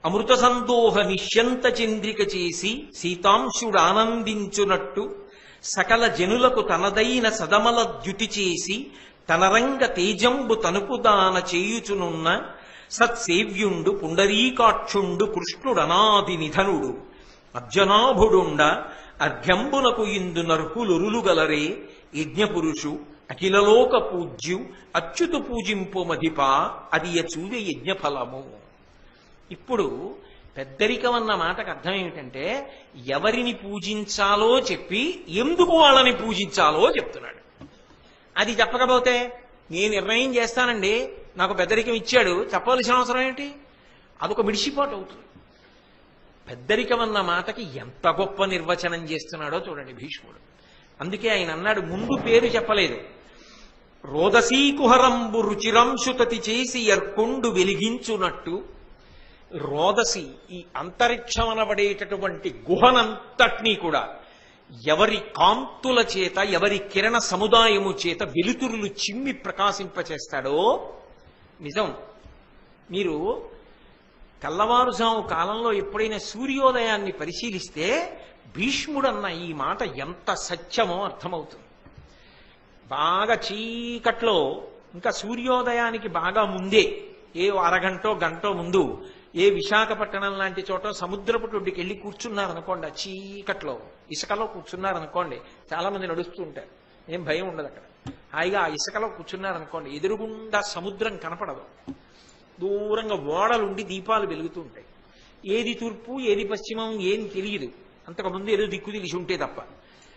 [SPEAKER 1] అమృత సందోహ నిశ్యంత చంద్రిక చేసి సీతాంశుడు ఆనందించునట్టు సకల జనులకు తనదైన సదమల ద్యుతి చేసి తనరంగ తేజంబు తనుపుదాన చేయుచునున్న సత్సేవ్యుండు పుండరీకాక్షుండు కృష్ణుడనాది నిధనుడు అర్జనాభుడుండ అర్ఘ్యంబునకు ఇందు నర్హులురులుగలరే యజ్ఞపురుషు అఖిలలోక పూజ్యు అచ్యుతు పూజింపు మధిప అది చూవే యజ్ఞఫలము. ఇప్పుడు పెద్దరికం అన్న మాటకు అర్థం ఏమిటంటే ఎవరిని పూజించాలో చెప్పి ఎందుకు వాళ్ళని పూజించాలో చెప్తున్నాడు. అది చెప్పకపోతే నేను నిర్ణయం చేస్తానండి, నాకు పెద్దరికం ఇచ్చాడు చెప్పవలసిన అవసరం ఏంటి? అదొక మిడిసిపాటు అవుతుంది. పెద్దరికం అన్న మాటకి ఎంత గొప్ప నిర్వచనం చేస్తున్నాడో చూడండి భీష్ముడు. అందుకే ఆయన అన్నాడు, ముందు పేరు చెప్పలేదు. రోదసీకుహరంబు రుచిరంశుతతి చేసి ఎర్కొండు వెలిగించునట్టు. రోదసి ఈ అంతరిక్షం అనబడేటటువంటి గుహనంతటినీ కూడా ఎవరి కాంతుల చేత, ఎవరి కిరణ సముదాయము చేత వెలుతురులు చిమ్మి ప్రకాశింపచేస్తాడో నిజం. మీరు తెల్లవారుజాము కాలంలో ఎప్పుడైనా సూర్యోదయాన్ని పరిశీలిస్తే భీష్ముడన్న ఈ మాట ఎంత సత్యమో అర్థమవుతుంది. బాగా చీకట్లో ఇంకా సూర్యోదయానికి బాగా ముందే ఏ అరగంటో గంటో ముందు ఏ విశాఖపట్నం లాంటి చోట సముద్రపు ఒడ్డుకి వెళ్ళి కూర్చున్నారనుకోండి, చీకట్లో ఇసుకలో కూర్చున్నారనుకోండి, చాలా మంది నడుస్తూ ఉంటారు, ఏం భయం ఉండదు అక్కడ. హాయిగా ఆ ఇసుకలో కూర్చున్నారనుకోండి, ఎదురుగుండా సముద్రం కనపడదు, దూరంగా ఓడలుండి దీపాలు వెలుగుతూ ఉంటాయి. ఏది తూర్పు ఏది పశ్చిమం ఏం తెలియదు, అంతకుముందు ఏదో దిక్కు తెలిసి ఉంటే తప్ప.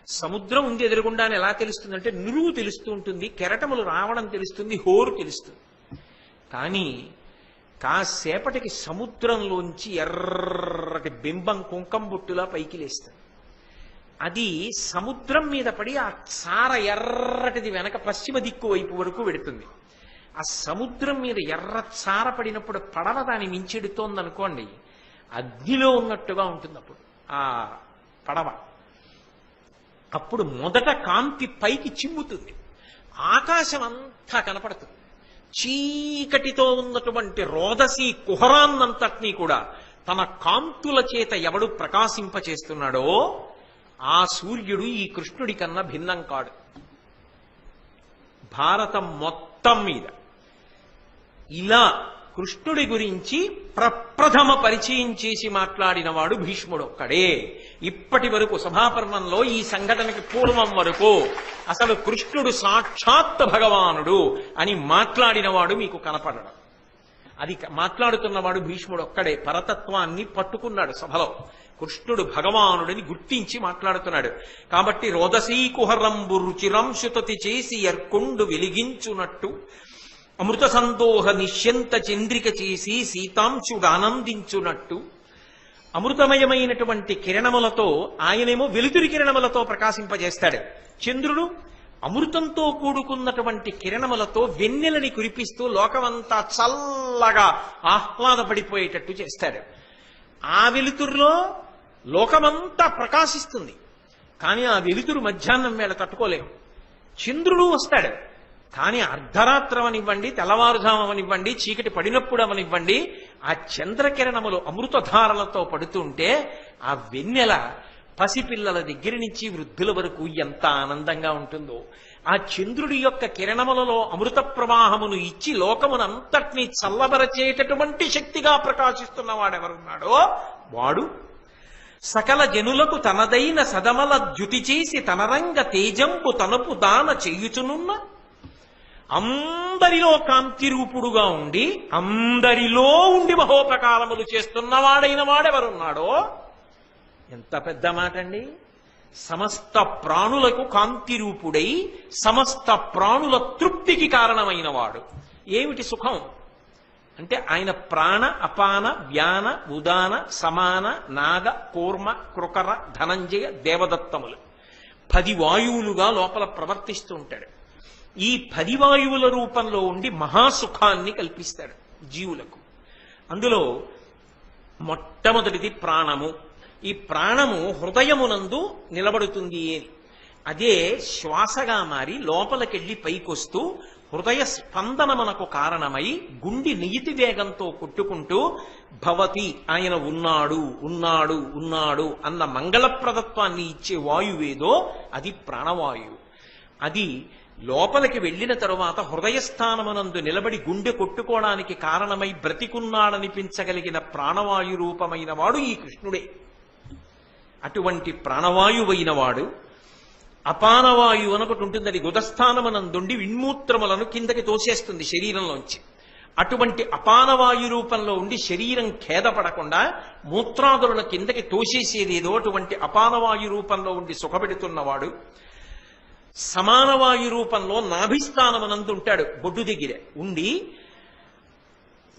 [SPEAKER 1] సముద్రం ఉంది ఎదురుగుండా అని ఎలా తెలుస్తుందంటే నురుగు తెలుస్తూ ఉంటుంది, కెరటములు రావడం తెలుస్తుంది, హోరు తెలుస్తుంది. కానీ కాసేపటికి సముద్రంలోంచి ఎర్రటి బింబం కుంకం బుట్టులా పైకి లేస్తుంది. అది సముద్రం మీద పడి ఆ సార ఎర్రటిది వెనక పశ్చిమ దిక్కు వైపు వరకు వెడుతుంది. ఆ సముద్రం మీద ఎర్ర చార పడినప్పుడు పడవ దాన్ని మించెడుతోందనుకోండి, అగ్నిలో ఉన్నట్టుగా ఉంటుంది అప్పుడు ఆ పడవ. అప్పుడు మొదట కాంతి పైకి చిమ్ముతుంది, ఆకాశం అంతా కనపడుతుంది. చీకటితో ఉన్నటువంటి రోదసి కుహరాన్నంతటినీ కూడా తన కాంతుల చేత ఎవడు ప్రకాశింపచేస్తున్నాడో ఆ సూర్యుడు ఈ కృష్ణుడి కన్నా భిన్నం కాడు. భారతం మొత్తం మీద ఇలా కృష్ణుడి గురించి ప్రప్రథమ పరిచయం చేసి మాట్లాడినవాడు భీష్ముడు ఒక్కడే. ఇప్పటి వరకు సభాపర్వంలో ఈ సంఘటనకి పూర్వం వరకు అసలు కృష్ణుడు సాక్షాత్ భగవానుడు అని మాట్లాడినవాడు మీకు కనపడడం. అది మాట్లాడుతున్నవాడు భీష్ముడు ఒక్కడే. పరతత్వాన్ని పట్టుకున్నాడు సభలో. కృష్ణుడు భగవానుడిని గుర్తించి మాట్లాడుతున్నాడు. కాబట్టి రోదసీ కుహరంబు రుచిరంశుతతి చేసి ఎర్కొండు వెలిగించునట్టు అమృత సందోహ నిశ్యంత చంద్రిక చేసి సీతాంశుడు ఆనందించునట్టు అమృతమయమైనటువంటి కిరణములతో ఆయనేమో వెలుతురి కిరణములతో ప్రకాశింపజేస్తాడు. చంద్రుడు అమృతంతో కూడుకున్నటువంటి కిరణములతో వెన్నెలని కురిపిస్తూ లోకమంతా చల్లగా ఆహ్లాదపడిపోయేటట్టు చేస్తాడు. ఆ వెలుతురులో లోకమంతా ప్రకాశిస్తుంది. కానీ ఆ వెలుతురు మధ్యాహ్నం వేళ తట్టుకోలేము. చంద్రుడు వస్తాడు. కానీ అర్ధరాత్రం అవనివ్వండి, తెల్లవారుజామనివ్వండి, చీకటి పడినప్పుడు అవనివ్వండి, ఆ చంద్రకిరణములు అమృతధారలతో పడుతుంటే ఆ వెన్నెల పసిపిల్లల దగ్గర నుంచి వృద్ధుల వరకు ఎంత ఆనందంగా ఉంటుందో. ఆ చంద్రుడి యొక్క కిరణములలో అమృత ప్రవాహమును ఇచ్చి లోకమునంతటినీ చల్లబరచేటటువంటి శక్తిగా ప్రకాశిస్తున్న వాడెవరున్నాడో వాడు సకల జనులకు తనదైన సదమల ద్యుతి చేసి తనరంగ తేజంబు తనపు దాన చేయుచునున్న అందరిలో కాంతి రూపుడుగా ఉండి అందరిలో ఉండి మహోపకారములు చేస్తున్నవాడైన వాడెవరున్నాడో. ఎంత పెద్ద మాట అండి. సమస్త ప్రాణులకు కాంతి రూపుడై సమస్త ప్రాణుల తృప్తికి కారణమైన వాడు. ఏమిటి సుఖం అంటే ఆయన ప్రాణ అపాన వ్యాన ఉదాన సమాన నాగ కూర్మ కృకర ధనంజయ దేవదత్తములు 10 వాయువులుగా లోపల ప్రవర్తిస్తూ ఉంటాడు. ఈ 10 వాయువుల రూపంలో ఉండి మహాసుఖాన్ని కల్పిస్తాడు జీవులకు. అందులో మొట్టమొదటిది ప్రాణము. ఈ ప్రాణము హృదయమునందు నిలబడుతుంది అని, అదే శ్వాసగా మారి లోపలికెళ్ళి పైకొస్తూ హృదయ స్పందనమునకు కారణమై గుండి నియతి వేగంతో కొట్టుకుంటూ భవతి ఆయన ఉన్నాడు ఉన్నాడు ఉన్నాడు అన్న మంగళప్రదత్వాన్ని ఇచ్చే వాయువేదో అది ప్రాణవాయువు. అది లోపలికి వెళ్ళిన తరువాత హృదయస్థానమునందు నిలబడి గుండె కొట్టుకోవడానికి కారణమై బ్రతికున్నాడనిపించగలిగిన ప్రాణవాయు రూపమైన వాడు ఈ కృష్ణుడే. అటువంటి ప్రాణవాయువైన వాడు అపానవాయు అనొకటి ఉంటుంది. అది గుదస్థానమునందుండి విన్మూత్రములను కిందకి తోసేస్తుంది శరీరంలోంచి. అటువంటి అపానవాయు రూపంలో ఉండి శరీరం ఖేదపడకుండా మూత్రాదులను కిందకి తోసేసేదేదో అటువంటి అపానవాయు రూపంలో ఉండి సుఖపెడుతున్నవాడు. సమానవాయు రూపంలో నాభిస్థానమునందుంటాడు, బొడ్డు దగ్గర ఉండి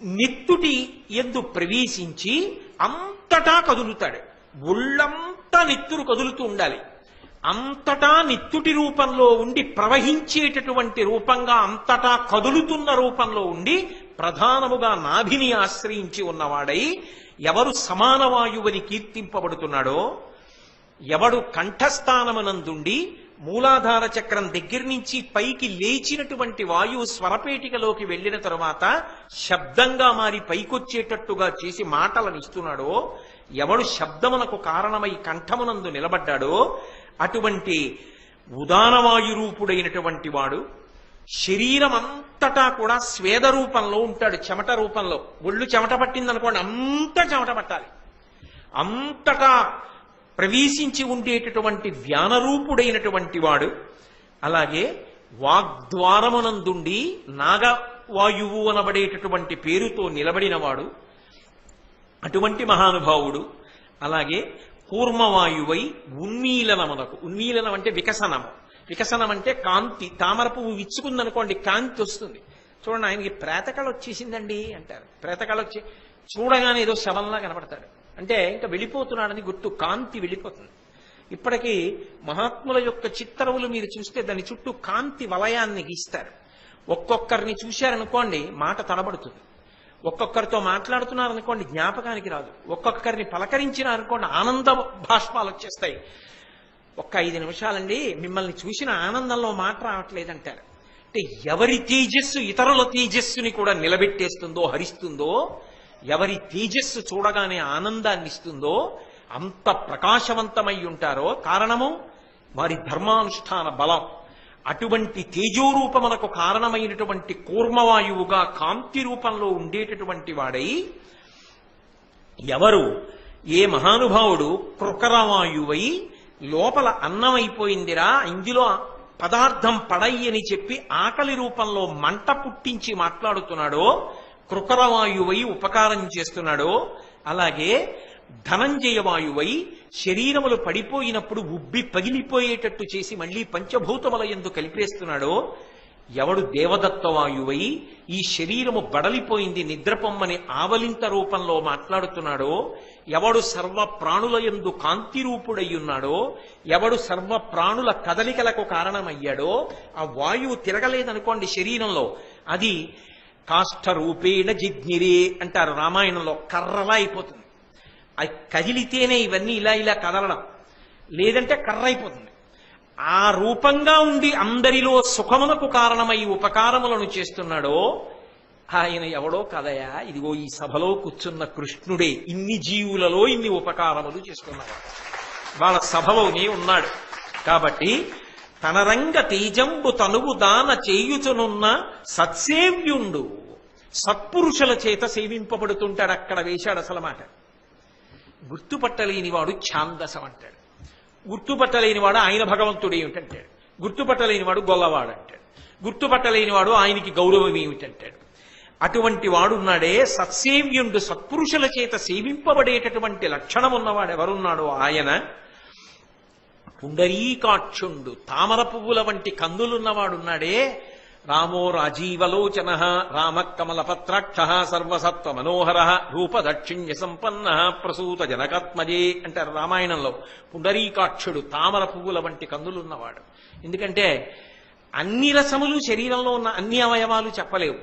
[SPEAKER 1] నెత్తుటి యందు ప్రవేశించి అంతటా కదులుతాడు. ఒళ్ళంతా నెత్తురు కదులుతూ ఉండాలి. అంతటా నెత్తుటి రూపంలో ఉండి ప్రవహించేటటువంటి రూపంగా అంతటా కదులుతున్న రూపంలో ఉండి ప్రధానముగా నాభిని ఆశ్రయించి ఉన్నవాడై ఎవరు సమానవాయువుని కీర్తింపబడుతున్నాడో, ఎవడు కంఠస్థానమునందుండి మూలాధార చక్రం దగ్గర నుంచి పైకి లేచినటువంటి వాయువు స్వరపేటికలోకి వెళ్ళిన తరువాత శబ్దంగా మారి పైకొచ్చేటట్టుగా చేసి మాటలను ఇస్తున్నాడో, ఎవడు శబ్దమునకు కారణమై కంఠమునందు నిలబడ్డాడో అటువంటి ఉదానవాయు రూపుడైనటువంటి వాడు శరీరం అంతటా కూడా స్వేద రూపంలో ఉంటాడు, చెమట రూపంలో. ఒళ్ళు చెమట పట్టిందనుకోండి, అంతా చెమట పట్టాలి. అంతటా ప్రవేశించి ఉండేటటువంటి వ్యానరూపుడైనటువంటి వాడు. అలాగే వాగ్ద్వారమునందుండి నాగవాయువు అనబడేటటువంటి పేరుతో నిలబడినవాడు, అటువంటి మహానుభావుడు. అలాగే కూర్మవాయువై ఉన్మీలనమునకు, ఉన్మీలనం అంటే వికసనము, వికసనం అంటే కాంతి. తామర పువ్వు విచ్చుకుందనుకోండి కాంతి వస్తుంది. చూడండి, ఆయనకి ప్రేతకళ వచ్చేసిందండి అంటారు. ప్రేతకళ వచ్చి చూడగానే ఏదో శవంలా కనపడతాడు అంటే ఇంకా వెళ్ళిపోతున్నాడని గుర్తు, కాంతి వెళ్ళిపోతుంది. ఇప్పటికీ మహాత్ముల యొక్క చిత్రములు మీరు చూస్తే దాని చుట్టూ కాంతి వలయాన్ని గీస్తారు. ఒక్కొక్కరిని చూశారనుకోండి మాట తడబడుతుంది, ఒక్కొక్కరితో మాట్లాడుతున్నారనుకోండి జ్ఞాపకానికి రాదు, ఒక్కొక్కరిని పలకరించినారనుకోండి ఆనంద భాష్పాలు వచ్చేస్తాయి. ఒక్క 5 నిమిషాలండి మిమ్మల్ని చూసిన ఆనందంలో మాట రావట్లేదంటారు. అంటే ఎవరి తేజస్సు ఇతరుల తేజస్సుని కూడా నిలబెట్టేస్తుందో, హరిస్తుందో, ఎవరి తేజస్సు చూడగానే ఆనందాన్ని ఇస్తుందో, అంత ప్రకాశవంతమై ఉంటారో కారణము వారి ధర్మానుష్ఠాన బలం. అటువంటి తేజోరూపమునకు కారణమైనటువంటి కూర్మవాయువుగా కాంతి రూపంలో ఉండేటటువంటి వాడై ఎవరు ఏ మహానుభావుడు కృకరవాయువై లోపల అన్నమైపోయిందిరా ఇందులో పదార్థం పడయ్యని చెప్పి ఆకలి రూపంలో మంట పుట్టించి మాట్లాడుతున్నాడో కృకరవాయువై ఉపకారం చేస్తున్నాడో అలాగే ధనంజయ వాయువై శరీరములు పడిపోయినప్పుడు ఉబ్బి పగిలిపోయేటట్టు చేసి మళ్ళీ పంచభూతముల యందు కలిపేస్తున్నాడో ఎవడు దేవదత్త వాయువై ఈ శరీరము బడలిపోయింది నిద్రపొమ్మని ఆవలింత రూపంలో మాట్లాడుతున్నాడో ఎవడు సర్వ ప్రాణుల యందు కాంతి రూపుడయ్యున్నాడో ఎవడు సర్వ ప్రాణుల కదలికలకు కారణమయ్యాడో ఆ వాయువు తిరగలేదనుకోండి శరీరంలో అది కాష్ఠ రూపేణ జిజ్ఞిరే అంటారు రామాయణంలో కర్రలా అయిపోతుంది అది కదిలితేనే ఇవన్నీ ఇలా ఇలా కదలడం లేదంటే కర్ర అయిపోతుంది ఆ రూపంగా ఉండి అందరిలో సుఖమునకు కారణమై ఉపకారములను చేస్తున్నాడో ఆయన ఎవడో కదయా ఇదిగో ఈ సభలో కూర్చున్న కృష్ణుడే ఇన్ని జీవులలో ఇన్ని ఉపకారములు చేస్తున్నవాడు వాళ్ళ సభలోనే ఉన్నాడు కాబట్టి తన రంగ తేజంబు తనువు దాన చేయుచునున్న సత్సేవ్యుండు సత్పురుషుల చేత సేవింపబడుతుంటాడు అక్కడ వేశాడు అసలు మాట గుర్తుపట్టలేనివాడు ఛాందసం అంటాడు గుర్తుపట్టలేనివాడు ఆయన భగవంతుడు ఏమిటంటాడు గుర్తుపట్టలేనివాడు గొల్లవాడు అంటాడు గుర్తుపట్టలేనివాడు ఆయనకి గౌరవం ఏమిటంటాడు అటువంటి వాడున్నాడే సత్సేవ్యుండు సత్పురుషుల చేత సేవింపబడేటటువంటి లక్షణం ఉన్నవాడు ఎవరున్నాడో ఆయన పుండరీకాక్షుండు తామర పువ్వుల వంటి కందులున్నవాడున్నాడే రామో రాజీవలోచన రామ కమలపత్రాక్ష సర్వసత్వ మనోహర రూపదక్షిణ్య సంపన్న ప్రసూత జనకాత్మజే అంటారు రామాయణంలో పుండరీకాక్షుడు తామర పువ్వుల వంటి కందులున్నవాడు ఎందుకంటే అన్ని రసములు శరీరంలో ఉన్న అన్ని అవయవాలు చెప్పలేవు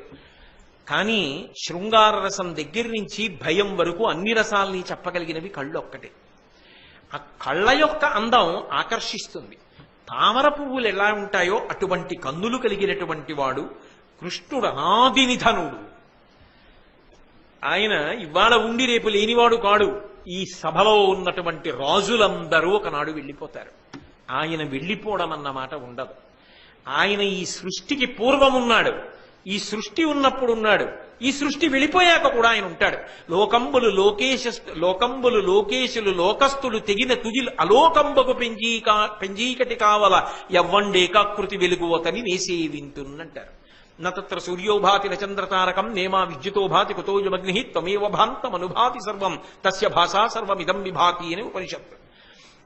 [SPEAKER 1] కానీ శృంగార రసం దగ్గర నుంచి భయం వరకు అన్ని రసాల్ని చెప్పగలిగినవి కళ్ళు ఒక్కటే ఆ కళ్ళ యొక్క అందం ఆకర్షిస్తుంది తామర పువ్వులు ఎలా ఉంటాయో అటువంటి కందులు కలిగినటువంటి వాడు కృష్ణుడు అనాది నిధనుడు ఆయన ఇవాళ ఉండి రేపు లేనివాడు కాడు ఈ సభలో ఉన్నటువంటి రాజులందరూ ఒకనాడు వెళ్ళిపోతారు ఆయన వెళ్ళిపోవడం అన్నమాట ఉండదు ఆయన ఈ సృష్టికి పూర్వమున్నాడు ఈ సృష్టి ఉన్నప్పుడు ఉన్నాడు ఈ సృష్టి వెళ్ళిపోయాక కూడా ఆయన ఉంటాడు లోకంబులు లోకేశులు లోకస్తులు తెగిన తుజిలు అలోకంబకు పెంజీకటి కావల ఎవ్వండేకాకృతి వెలుగువతని నేసేవింతున్నంటారు నత్ర సూర్యోభాతి నచంద్రతారకం నేమా విద్యుతోభాతి కుతోజమగ్ని త్వమేవ భాంతమనుభాతి సర్వం తస్య భాషా సర్వమిదం విభాతి అని ఉపనిషత్తు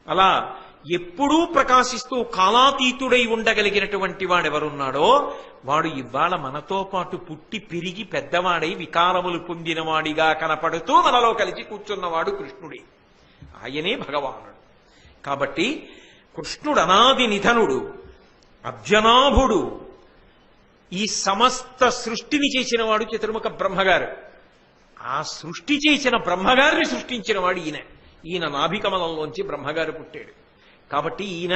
[SPEAKER 1] అలా ఎప్పుడూ ప్రకాశిస్తూ కాలాతీతుడై ఉండగలిగినటువంటి వాడెవరున్నాడో వాడు ఇవాళ మనతో పాటు పుట్టి పెరిగి పెద్దవాడై వికారములు పొందినవాడిగా కనపడుతూ మనలో కలిసి కూర్చున్నవాడు కృష్ణుడే ఆయనే భగవానుడు కాబట్టి కృష్ణుడు అనాది నిధనుడు అబ్జనాభుడు ఈ సమస్త సృష్టిని చేసిన వాడు చతుర్ముఖ బ్రహ్మగారు ఆ సృష్టి చేసిన బ్రహ్మగారిని సృష్టించిన వాడు ఈయన నాభికమలంలోంచి బ్రహ్మగారు పుట్టాడు కాబట్టి ఈయన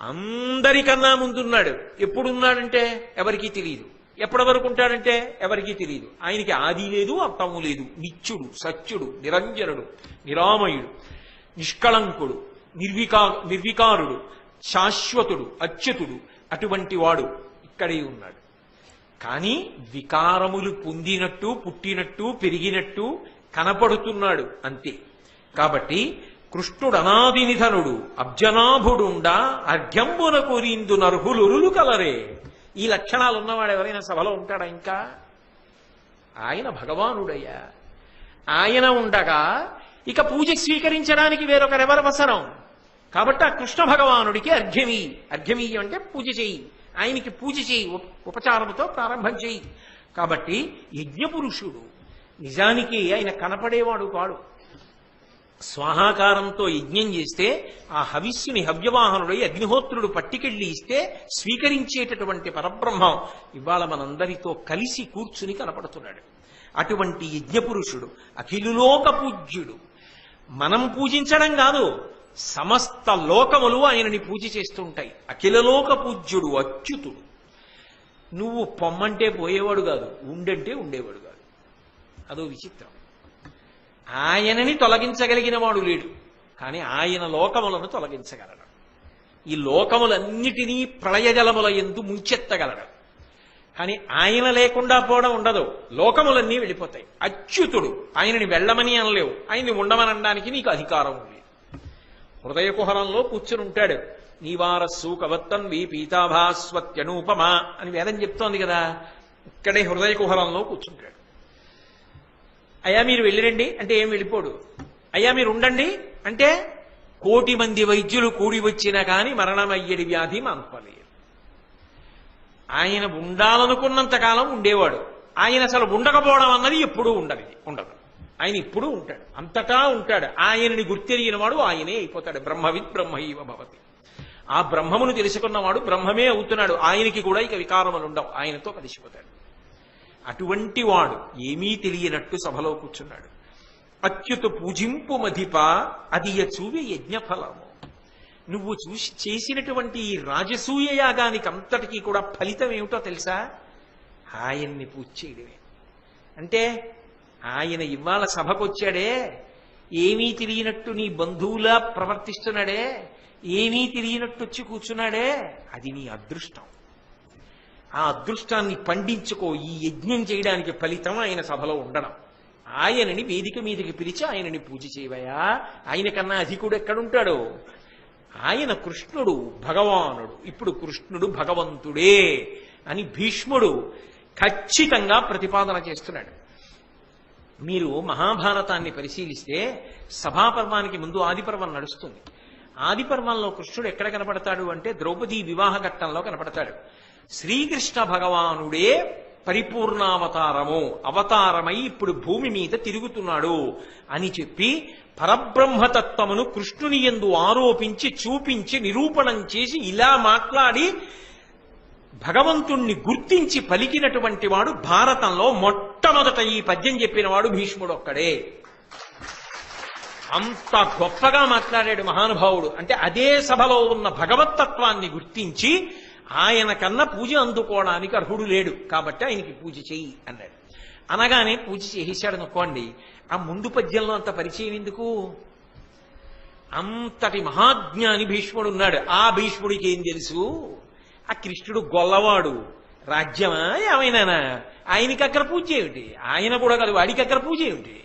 [SPEAKER 1] అందరికన్నా ముందున్నాడు ఎప్పుడున్నాడంటే ఎవరికీ తెలియదు ఎప్పటి వరకు ఉంటాడంటే ఎవరికీ తెలియదు ఆయనకి ఆది లేదు అంతము లేదు నిత్యుడు సత్యుడు నిరంజనుడు నిరామయుడు నిష్కళంకుడు నిర్వికారుడు శాశ్వతుడు అచ్యుతుడు అటువంటి వాడు ఇక్కడే ఉన్నాడు కానీ వికారములు పొందినట్టు పుట్టినట్టు పెరిగినట్టు కనపడుతున్నాడు అంతే కాబట్టి కృష్ణుడు అనాది నిధనుడు అబ్జనాభుడుండా అర్ఘ్యంబున కురిందు నర్హులురులు కలరే ఈ లక్షణాలు ఉన్నవాడు ఎవరైనా సభలో ఉంటాడా ఇంకా ఆయన భగవానుడయ్యా ఆయన ఉండగా ఇక పూజ స్వీకరించడానికి వేరొకరెవరవసరం కాబట్టి ఆ కృష్ణ భగవానుడికి అర్ఘ్యమీ అంటే పూజ చేయి ఆయనకి పూజ చేయి ఉపచారముతో ప్రారంభం చేయి కాబట్టి యజ్ఞపురుషుడు నిజానికి ఆయన కనపడేవాడు కాడు స్వాహాకారంతో యజ్ఞం చేస్తే ఆ హవిస్సుని హవ్యవాహనుడై అగ్నిహోత్రుడు పట్టికెళ్ళి ఇస్తే స్వీకరించేటటువంటి పరబ్రహ్మం ఇవాళ మనందరితో కలిసి కూర్చుని కనపడుతున్నాడు అటువంటి యజ్ఞపురుషుడు అఖిలులోక పూజ్యుడు మనం పూజించడం కాదు సమస్త లోకములు ఆయనని పూజ చేస్తుంటాయి అఖిలలోక పూజ్యుడు అచ్యుతుడు నువ్వు పొమ్మంటే పోయేవాడు కాదు ఉండంటే ఉండేవాడు కాదు అదో విచిత్రం ఆయనని తొలగించగలిగిన వాడు లేడు కానీ ఆయన లోకములను తొలగించగలడు ఈ లోకములన్నిటినీ ప్రళయజలముల యందు ముంచెత్తగలడు. కానీ ఆయన లేకుండా పోవడం ఉండదు, లోకములన్నీ వెళ్ళిపోతాయి. అచ్యుతుడు, ఆయనని వెళ్ళమని అనలేవు, ఆయన్ని ఉండమని అనడానికి నీకు అధికారం ఉంది. హృదయ కుహరంలో కూర్చుని ఉంటాడు. నీవారస్సు కవత్తన్వి పీతాభాస్వత్యనూపమా అని వేదం చెప్తోంది కదా. ఇక్కడే హృదయ కుహరంలో కూర్చుంటాడు. అయ్యా మీరు వెళ్ళిరండి అంటే ఏం వెళ్ళిపోడు. అయ్యా మీరు ఉండండి అంటే 1,000,000 మంది వైద్యులు కూడి వచ్చినా కానీ మరణమయ్యేది వ్యాధి మాన్పలేదు. ఆయన ఉండాలనుకున్నంత కాలం ఉండేవాడు. ఆయన అసలు ఉండకపోవడం అన్నది ఎప్పుడూ ఉండదు. ఆయన ఇప్పుడు ఉంటాడు, అంతటా ఉంటాడు. ఆయనని గుర్తెరిగిన వాడు ఆయనే అయిపోతాడు. బ్రహ్మవిత్ బ్రహ్మైవ భవతి. ఆ బ్రహ్మమును తెలుసుకున్నవాడు బ్రహ్మమే అవుతున్నాడు. ఆయనకి కూడా ఇక వికారములు ఉండవు, ఆయనతో కలిసిపోతాడు. అటువంటి వాడు ఏమీ తెలియనట్టు సభలో కూర్చున్నాడు. అచ్యుత పూజింపు మధిప అదియ చూవి యజ్ఞఫలము. నువ్వు చేసినటువంటి ఈ రాజసూయ యాగానికి అంతటికీ కూడా ఫలితం ఏమిటో తెలుసా? ఆయన్ని పూజ చేయడమే. అంటే ఆయన ఇవాళ సభకొచ్చాడే, ఏమీ తెలియనట్టు నీ బంధువులా ప్రవర్తిస్తున్నాడే, ఏమీ తెలియనట్టు వచ్చి కూర్చున్నాడే, అది నీ అదృష్టం. ఆ అదృష్టాన్ని పండించుకో. ఈ యజ్ఞం చేయడానికి ఫలితం ఆయన సభలో ఉండడం. ఆయనని వేదిక మీదకి పిలిచి ఆయనని పూజ చేయవయా. ఆయన కన్నా అధికుడు ఎక్కడుంటాడు? ఆయన కృష్ణుడు, భగవానుడు. ఇప్పుడు కృష్ణుడు భగవంతుడే అని భీష్ముడు ఖచ్చితంగా ప్రతిపాదన చేస్తున్నాడు. మీరు మహాభారతాన్ని పరిశీలిస్తే సభాపర్వానికి ముందు ఆదిపర్వం నడుస్తుంది. ఆదిపర్వంలో కృష్ణుడు ఎక్కడ కనపడతాడు అంటే ద్రౌపదీ వివాహ ఘట్టంలో కనపడతాడు. శ్రీకృష్ణ భగవానుడే అవతారమై ఇప్పుడు భూమి మీద తిరుగుతున్నాడు అని చెప్పి పరబ్రహ్మతత్వమును కృష్ణుని యందు ఆరోపించి చూపించి నిరూపణం చేసి ఇలా మాట్లాడి భగవంతుణ్ణి గుర్తించి పలికినటువంటి వాడు భారతంలో మొట్టమొదట ఈ పద్యం చెప్పిన వాడు భీష్ముడు ఒక్కడే. అంత గొప్పగా మాట్లాడాడు మహానుభావుడు. అంటే అదే సభలో ఉన్న భగవత్తత్వాన్ని గుర్తించి ఆయన కన్నా పూజ అందుకోవడానికి అర్హుడు లేడు, కాబట్టి ఆయనకి పూజ చెయ్యి అన్నాడు. అనగానే పూజ చేసేశాడు అనుకోండి. ఆ ముందు పద్యంలో అంత పరిచయం ఎందుకు? అంతటి మహాజ్ఞాని భీష్ముడు ఉన్నాడు. ఆ భీష్ముడికి ఏం తెలుసు? ఆ కృష్ణుడు గొల్లవాడు, రాజ్యమా ఏమైనానా, ఆయనకి అక్కడ పూజ ఏమిటి? ఆయన కూడా కాదు, వాడికి అక్కడ పూజ ఏమిటి?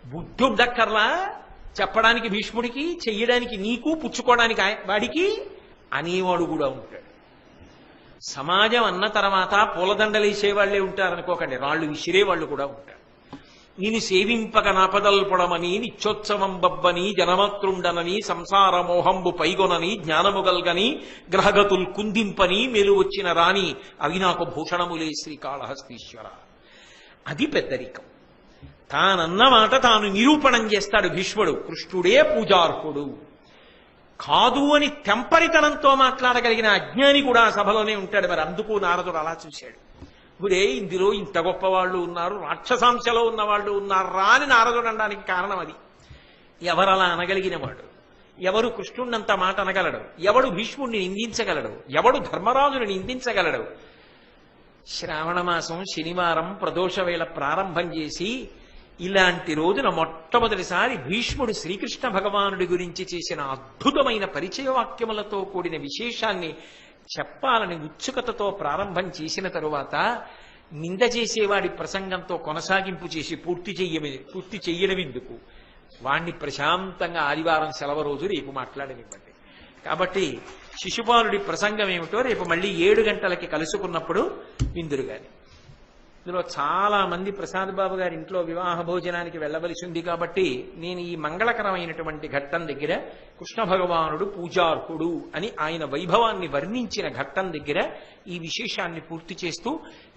[SPEAKER 1] బుద్ధి ఉండక్కర్లా చెప్పడానికి భీష్ముడికి, చెయ్యడానికి నీకు, పుచ్చుకోవడానికి వాడికి అనేవాడు కూడా ఉంటాడు. సమాజం అన్న తర్వాత పూలదండలు వేసేవాళ్లే ఉంటారనుకోకండి, రాళ్లు విసిరేవాళ్లు కూడా ఉంటారు. నేను సేవింపక నాపదల్పడమని నిత్యోత్సవం బబ్బని జనమత్రుండనని సంసార మోహంబు పైగొనని జ్ఞానముగల్గని గ్రహగతుల్ కుందింపని మేలు వచ్చిన రాణి అవి నాకు భూషణములే శ్రీకాళహస్తీశ్వర. అది పెద్దరికం. తానన్న మాట తాను నిరూపణం చేస్తాడు భీష్ముడు. కృష్ణుడే పూజార్హుడు కాదు అని తెంపరితనంతో మాట్లాడగలిగిన అజ్ఞాని కూడా సభలోనే ఉంటాడు. మరి అందుకు నారదుడు అలా చూశాడు. గురే ఇందులో ఇంత గొప్ప వాళ్ళు ఉన్నారు, రాక్షసాంశలో ఉన్న వాళ్ళు ఉన్నారా అని నారదుడు అనడానికి కారణం అది. ఎవరలా అనగలిగిన వాడు? ఎవరు కృష్ణుడినంత మాట అనగలడు? ఎవడు భీష్ముడిని నిందించగలడు? ఎవడు ధర్మరాజుని నిందించగలడు? శ్రావణ మాసం శనివారం ప్రదోష వేళ ప్రారంభం చేసి ఇలాంటి రోజున మొట్టమొదటిసారి భీష్ముడు శ్రీకృష్ణ భగవానుడి గురించి చేసిన అద్భుతమైన పరిచయ వాక్యములతో కూడిన విశేషాన్ని చెప్పాలని ఉత్సుకతతో ప్రారంభం చేసిన తరువాత నింద చేసేవాడి ప్రసంగంతో కొనసాగింపు చేసి పూర్తి చెయ్యడం ఎందుకు? వాణ్ణి ప్రశాంతంగా ఆదివారం సెలవు రోజు రేపు మాట్లాడనివ్వండి. కాబట్టి శిశుపాలుడి ప్రసంగం ఏమిటో రేపు మళ్ళీ 7 గంటలకి కలుసుకున్నప్పుడు విందురు గాని. ఇందులో చాలా మంది ప్రసాద్ బాబు గారి ఇంట్లో వివాహ భోజనానికి వెళ్ళవలసి ఉంది కాబట్టి నేను ఈ మంగళకరమైనటువంటి ఘట్టం దగ్గర కృష్ణ భగవానుడు పూజార్హుడు అని ఆయన వైభవాన్ని వర్ణించిన ఘట్టం దగ్గర ఈ విశేషాన్ని పూర్తి చేస్తూ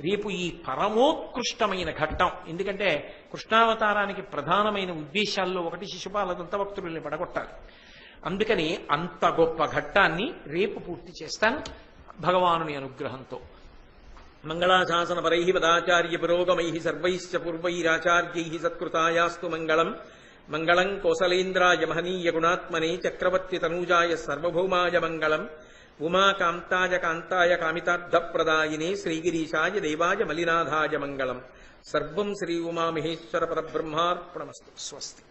[SPEAKER 1] రేపు ఈ పరమోత్కృష్టమైన ఘట్టం, ఎందుకంటే కృష్ణావతారానికి ప్రధానమైన ఉద్దేశాల్లో ఒకటి శిశుపాల దంతభక్తుల్ని పడగొట్టాలి. అందుకని అంత గొప్ప ఘట్టాన్ని రేపు పూర్తి చేస్తాను భగవానుని అనుగ్రహంతో. మంగళాశాసన పరై పదాచార్య పురోగమై సర్వైశ్చ పూర్వైరాచార్యై సత్కృతాయాస్తు మంగళం. మంగళం కోసలేంద్రాయ మహనీయ గుణాత్మనే చక్రవర్తి తనూజాయ సర్వభౌమాయ మంగళం. ఉమాకాంతాయ కాంతాయ కామితార్థప్రదాయినే శ్రీగిరీశాయ దేవాయ మలినాథాయ మంగళం. సర్వం శ్రీ ఉమామహేశ్వర పరబ్రహ్మార్పణమస్తు. స్వస్తి.